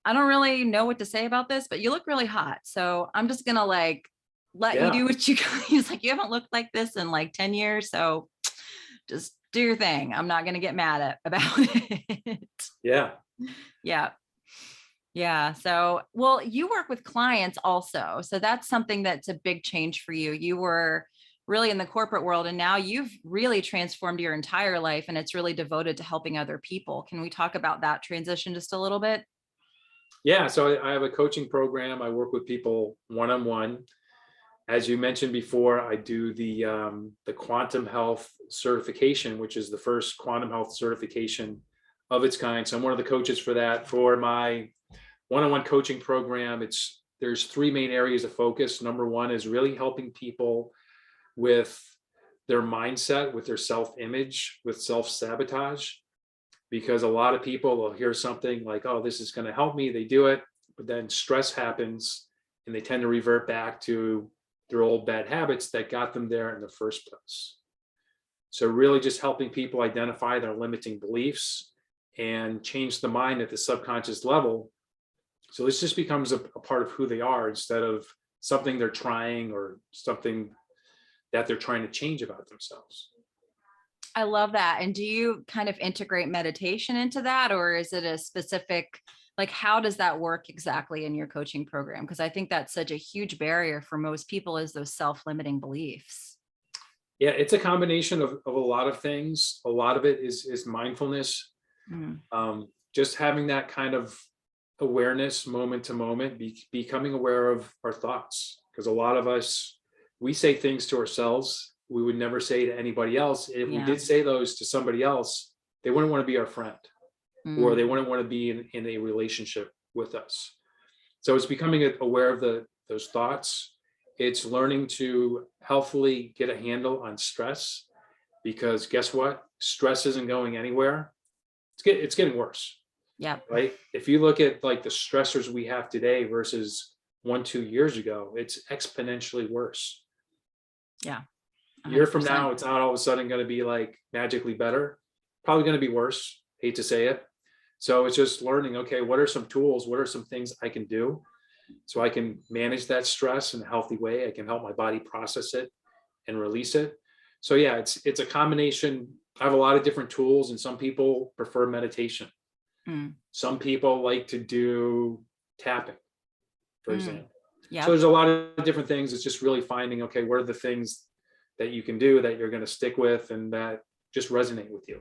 Speaker 1: I don't really know what to say about this, but you look really hot. So I'm just going to let you do what you got. He's like, you haven't looked like this in like 10 years. So just do your thing. I'm not going to get mad about it.
Speaker 2: Yeah.
Speaker 1: Yeah. Yeah. So, well, you work with clients also. So that's something that's a big change for you. You were really in the corporate world, and now you've really transformed your entire life, and it's really devoted to helping other people. Can we talk about that transition just a little bit?
Speaker 2: Yeah. So I have a coaching program. I work with people one-on-one. As you mentioned before, I do the quantum health certification, which is the first quantum health certification of its kind. So I'm one of the coaches for that. For my one-on-one coaching program, there's three main areas of focus. Number one is really helping people with their mindset, with their self-image, with self-sabotage, because a lot of people will hear something like, oh, this is going to help me. They do it, but then stress happens and they tend to revert back to their old bad habits that got them there in the first place. So really just helping people identify their limiting beliefs and change the mind at the subconscious level. So this just becomes a part of who they are, instead of something they're trying or something that they're trying to change about themselves.
Speaker 1: I love that. And do you kind of integrate meditation into that, or is it a specific, how does that work exactly in your coaching program? Because I think that's such a huge barrier for most people, is those self-limiting beliefs.
Speaker 2: Yeah, it's a combination of a lot of things. A lot of it is mindfulness. Just having that kind of awareness moment to moment, becoming aware of our thoughts. Because a lot of us, we say things to ourselves we would never say to anybody else. If we did say those to somebody else, they wouldn't want to be our friend, or they wouldn't want to be in a relationship with us. So it's becoming aware of those thoughts. It's learning to healthfully get a handle on stress, because guess what? Stress isn't going anywhere. It's getting worse.
Speaker 1: Yeah.
Speaker 2: Right. If you look at like the stressors we have today versus 1-2 years ago, it's exponentially worse.
Speaker 1: Yeah. 100%.
Speaker 2: A year from now, it's not all of a sudden going to be like magically better. Probably going to be worse. Hate to say it. So it's just learning, okay, what are some tools? What are some things I can do so I can manage that stress in a healthy way? I can help my body process it and release it. So yeah, it's a combination. I have a lot of different tools, and some people prefer meditation. Some people like to do tapping, for example. So there's a lot of different things. It's just really finding, okay, what are the things that you can do that you're going to stick with and that just resonate with you.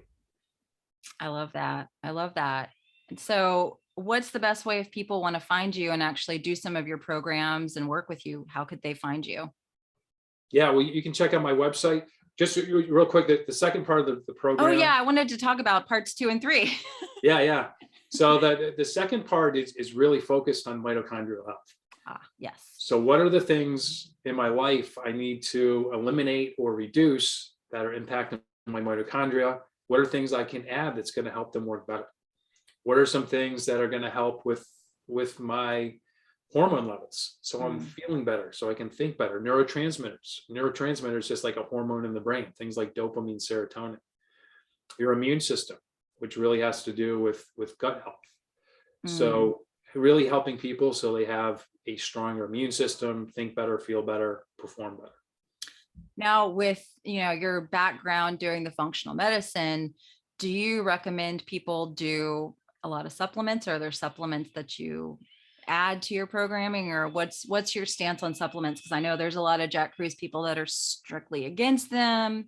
Speaker 1: I love that. I love that. And so what's the best way if people want to find you and actually do some of your programs and work with you? How could they find you?
Speaker 2: Yeah, well, you can check out my website. Just real quick, the second part of the
Speaker 1: Oh
Speaker 2: program.
Speaker 1: yeah, I wanted to talk about parts 2 and 3.
Speaker 2: Yeah. So the second part is really focused on mitochondrial health.
Speaker 1: Yes.
Speaker 2: So what are the things in my life I need to eliminate or reduce that are impacting my mitochondria? What are things I can add that's going to help them work better? What are some things that are going to help with my hormone levels, so I'm feeling better, so I can think better? Neurotransmitters, just like a hormone in the brain, things like dopamine, serotonin. Your immune system, which really has to do with gut health. So really helping people so they have a stronger immune system, think better, feel better, perform better.
Speaker 1: Now, with your background doing the functional medicine, do you recommend people do a lot of supplements? Or are there supplements that you add to your programming, or what's your stance on supplements? Because I know there's a lot of Jack Kruse people that are strictly against them.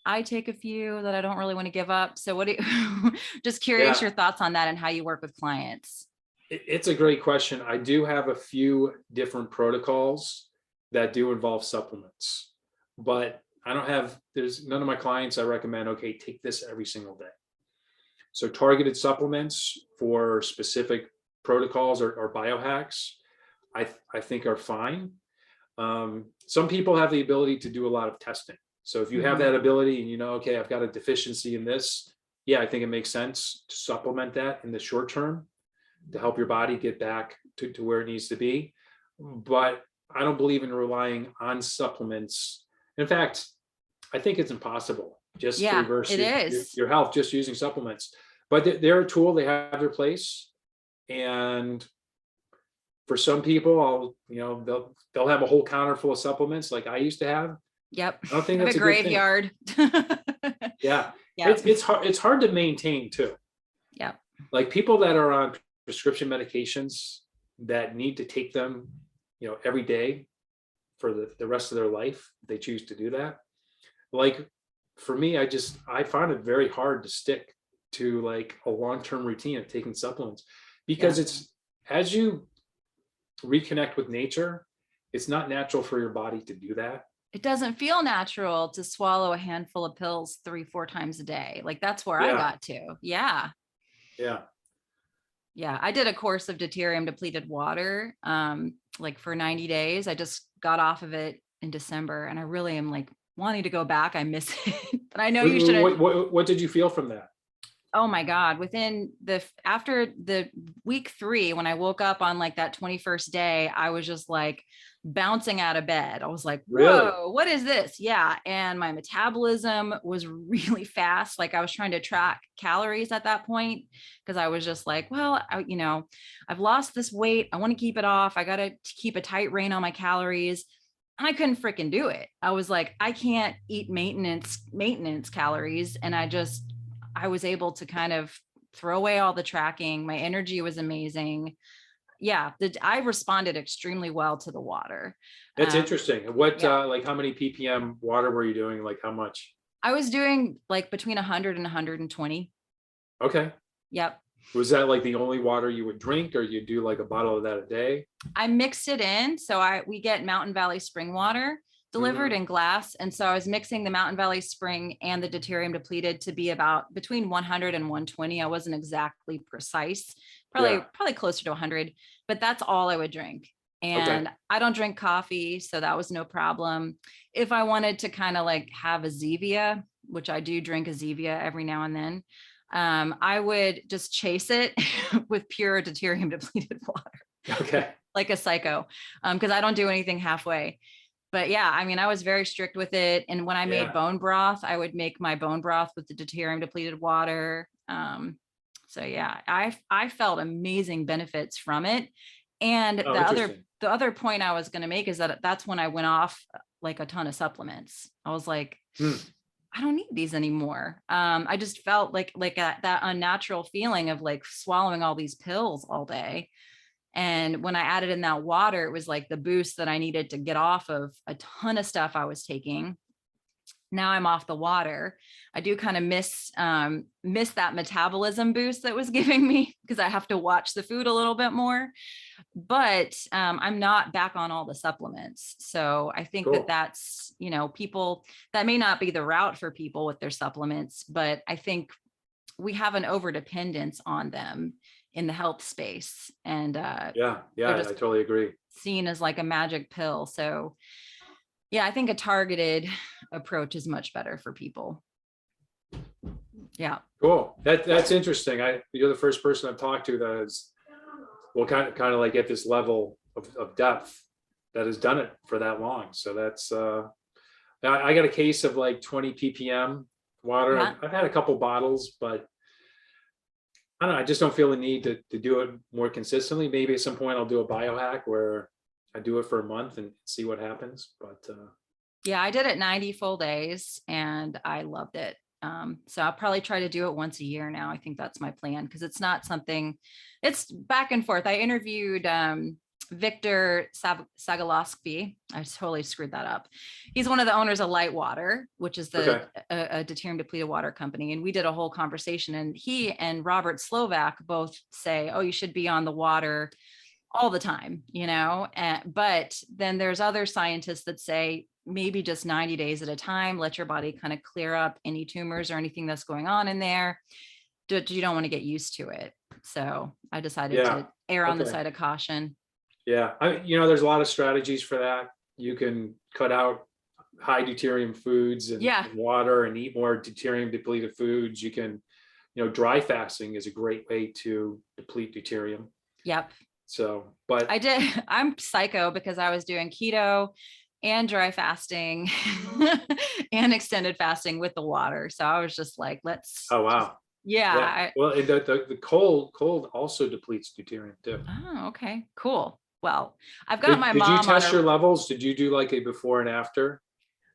Speaker 1: I take a few that I don't really want to give up. So what do you, just curious your thoughts on that and how you work with clients.
Speaker 2: It's a great question. I do have a few different protocols that do involve supplements, but there's none of my clients I recommend, okay, take this every single day. So targeted supplements for specific protocols or biohacks, I think are fine. Some people have the ability to do a lot of testing. So if you have that ability and okay, I've got a deficiency in this, yeah, I think it makes sense to supplement that in the short term to help your body get back to where it needs to be. But I don't believe in relying on supplements. In fact, I think it's impossible just to reverse your health just using supplements. But they're a tool, they have their place. And for some people, they'll have a whole counter full of supplements like I used to have.
Speaker 1: Yep.
Speaker 2: I don't think that's
Speaker 1: a graveyard.
Speaker 2: Yeah. It's hard to maintain too.
Speaker 1: Yeah.
Speaker 2: Like people that are on prescription medications that need to take them, every day for the rest of their life, they choose to do that. Like for me, I find it very hard to stick to like a long-term routine of taking supplements, because it's, as you reconnect with nature, it's not natural for your body to do that.
Speaker 1: It doesn't feel natural to swallow a handful of pills 3-4 times a day. Like that's where I got to. Yeah. I did a course of deuterium depleted water, like for 90 days. I just got off of it in December and I really am like wanting to go back. I miss it, but I know you shouldn't.
Speaker 2: What did you feel from that?
Speaker 1: Oh my God. After the week 3, when I woke up on like that 21st day, I was just like bouncing out of bed. I was like, whoa, really? What is this? Yeah. And my metabolism was really fast. Like I was trying to track calories at that point, because I was just like, well, I've lost this weight. I want to keep it off. I got to keep a tight rein on my calories. And I couldn't freaking do it. I was like, I can't eat maintenance calories. And I was able to kind of throw away all the tracking. My energy was amazing. Yeah, I responded extremely well to the water.
Speaker 2: That's interesting. What, like how many ppm water were you doing? Like how much?
Speaker 1: I was doing like between 100 and 120.
Speaker 2: Okay.
Speaker 1: Yep.
Speaker 2: Was that like the only water you would drink, or you do like a bottle of that a day?
Speaker 1: I mixed it in. So we get Mountain Valley spring water delivered in glass. And so I was mixing the Mountain Valley spring and the deuterium depleted to be about between 100 and 120. I wasn't exactly precise, probably closer to 100, but that's all I would drink. And I don't drink coffee, so that was no problem. If I wanted to kind of like have a Zevia, which I do drink a Zevia every now and then, I would just chase it with pure deuterium depleted water.
Speaker 2: Okay.
Speaker 1: Like a psycho, because I don't do anything halfway. But yeah, I mean, I was very strict with it. And when I made bone broth, I would make my bone broth with the deuterium depleted water. So yeah, I felt amazing benefits from it. And the other point I was going to make is that that's when I went off like a ton of supplements. I was like, I don't need these anymore. I just felt like that unnatural feeling of like swallowing all these pills all day. And when I added in that water, it was like the boost that I needed to get off of a ton of stuff I was taking. now I'm off the water. I do kind of miss that metabolism boost that was giving me, because I have to watch the food a little bit more. But I'm not back on all the supplements. So I think
Speaker 2: Cool.
Speaker 1: that's, people, that may not be the route for people with their supplements, but I think we have an over dependence on them in the health space. And
Speaker 2: Yeah,
Speaker 1: they're
Speaker 2: I
Speaker 1: just
Speaker 2: totally agree.
Speaker 1: seen as like a magic pill. So yeah, I think a targeted approach is much better for people. Yeah.
Speaker 2: Cool. That's interesting. You're the first person I've talked to that is, well, kind of like at this level of depth that has done it for that long. So that's, I got a case of like 20 ppm water.
Speaker 1: Yeah.
Speaker 2: I've had a couple bottles, but I don't know. I just don't feel the need to do it more consistently. Maybe at some point I'll do a biohack where I do it for a month and see what happens. But
Speaker 1: yeah, I did it 90 full days and I loved it. So I'll probably try to do it once a year now. I think that's my plan, because it's not something, it's back and forth. I interviewed Victor Sagalosky. I totally screwed that up. He's one of the owners of Light Water, which is a deuterium depleted water company. And we did a whole conversation, and he and Robert Slovak both say, oh, you should be on the water all the time, but then there's other scientists that say maybe just 90 days at a time, let your body kind of clear up any tumors or anything that's going on in there. You don't want to get used to it. So I decided to err on the side of caution.
Speaker 2: Yeah. There's a lot of strategies for that. You can cut out high deuterium foods and water and eat more deuterium depleted foods. You can, dry fasting is a great way to deplete deuterium.
Speaker 1: Yep.
Speaker 2: So, but
Speaker 1: I'm psycho because I was doing keto and dry fasting and extended fasting with the water. So I was just like,
Speaker 2: oh, wow. Well, and the cold also depletes deuterium too.
Speaker 1: Oh, okay, cool. Well, I've got my mom.
Speaker 2: Did you test your levels? Did you do like a before and after?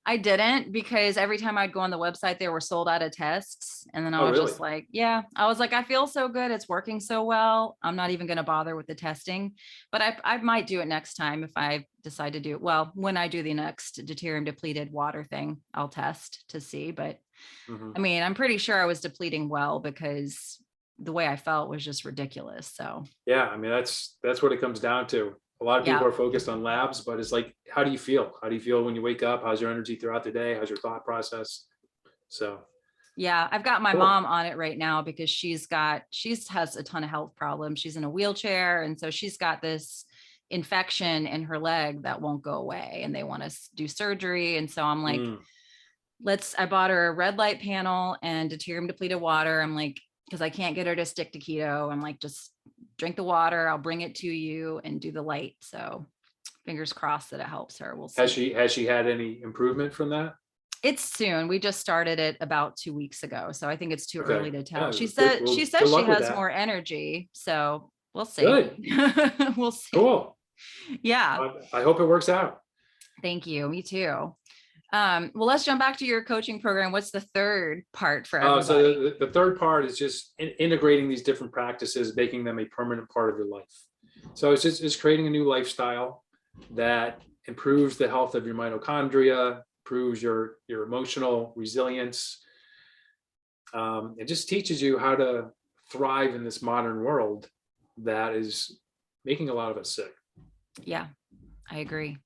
Speaker 1: I didn't, because every time I'd go on the website, they were sold out of tests. And then I was just like, I was like, I feel so good. It's working so well. I'm not even going to bother with the testing, but I might do it next time if I decide to do it. Well, when I do the next deuterium depleted water thing, I'll test to see. But I mean, I'm pretty sure I was depleting well, because the way I felt was just ridiculous. So
Speaker 2: yeah, I mean, that's what it comes down to. A lot of people are focused on labs, but it's like, how do you feel? How do you feel when you wake up? How's your energy throughout the day? How's your thought process? So,
Speaker 1: yeah, I've got my mom on it right now because she has a ton of health problems. She's in a wheelchair. And so she's got this infection in her leg that won't go away, and they want to do surgery. And so I'm like, I bought her a red light panel and deuterium depleted water. I'm like, because I can't get her to stick to keto. I'm like, just drink the water. I'll bring it to you and do the light. So fingers crossed that it helps her. We'll see.
Speaker 2: Has she had any improvement from that?
Speaker 1: It's soon. We just started it about 2 weeks ago. So I think it's too early to tell.
Speaker 2: Yeah,
Speaker 1: She says she has more energy. So we'll see.
Speaker 2: Good.
Speaker 1: We'll see.
Speaker 2: Cool.
Speaker 1: Yeah.
Speaker 2: I hope it works out.
Speaker 1: Thank you. Me too. Well, let's jump back to your coaching program. What's the third part for everybody?
Speaker 2: So the third part is just integrating these different practices, making them a permanent part of your life. So it's creating a new lifestyle that improves the health of your mitochondria, improves your emotional resilience. It just teaches you how to thrive in this modern world that is making a lot of us sick.
Speaker 1: Yeah, I agree.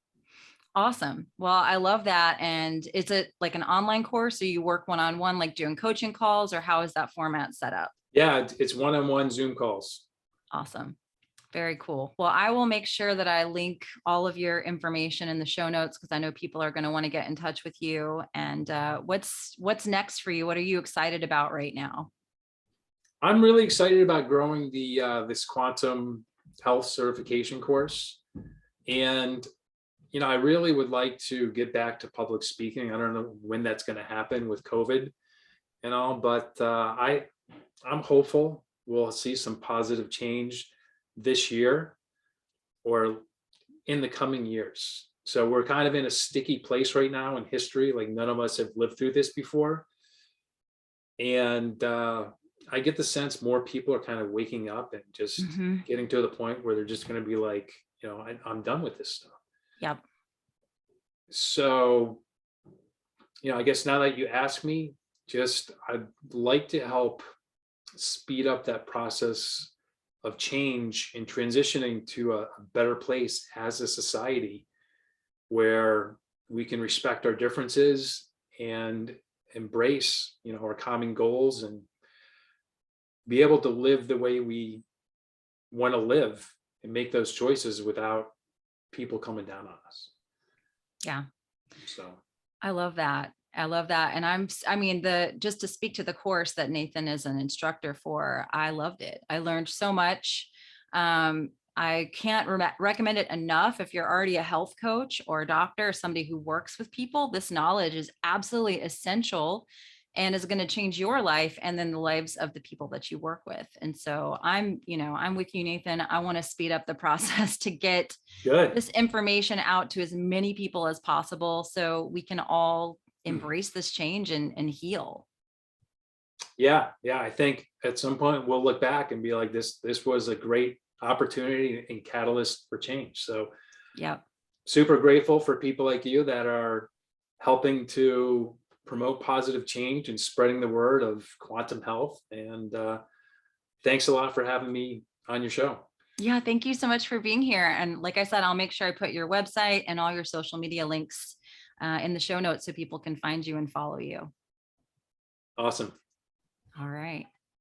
Speaker 1: Awesome. Well, I love that. And is it like an online course, or you work one-on-one, like doing coaching calls, or how is that format set up?
Speaker 2: Yeah, it's one-on-one Zoom calls.
Speaker 1: Awesome. Very cool. Well, I will make sure that I link all of your information in the show notes, because I know people are going to want to get in touch with you. And what's next for you? What are you excited about right now?
Speaker 2: I'm really excited about growing this quantum health certification course. And I really would like to get back to public speaking. I don't know when that's going to happen with COVID and all, but I'm hopeful we'll see some positive change this year or in the coming years. So we're kind of in a sticky place right now in history. Like, none of us have lived through this before. And I get the sense more people are kind of waking up and just getting to the point where they're just going to be like, I'm done with this stuff.
Speaker 1: Yep.
Speaker 2: So I guess now that you ask me, I'd like to help speed up that process of change and transitioning to a better place as a society where we can respect our differences and embrace, our common goals and be able to live the way we want to live and make those choices without people coming down on us.
Speaker 1: Yeah.
Speaker 2: So
Speaker 1: I love that. I love that. And just to speak to the course that Nathan is an instructor for, I loved it. I learned so much. I can't recommend it enough. If you're already a health coach or a doctor or somebody who works with people, this knowledge is absolutely essential and is going to change your life and then the lives of the people that you work with. And so I'm with you, Nathan. I want to speed up the process to get
Speaker 2: good.
Speaker 1: this information out to as many people as possible so we can all embrace this change and heal.
Speaker 2: Yeah. I think at some point we'll look back and be like, this was a great opportunity and catalyst for change. So
Speaker 1: yeah,
Speaker 2: super grateful for people like you that are helping to promote positive change and spreading the word of quantum health. And thanks a lot for having me on your show.
Speaker 1: Yeah, thank you so much for being here. And like I said, I'll make sure I put your website and all your social media links in the show notes so people can find you and follow you.
Speaker 2: Awesome.
Speaker 1: All right.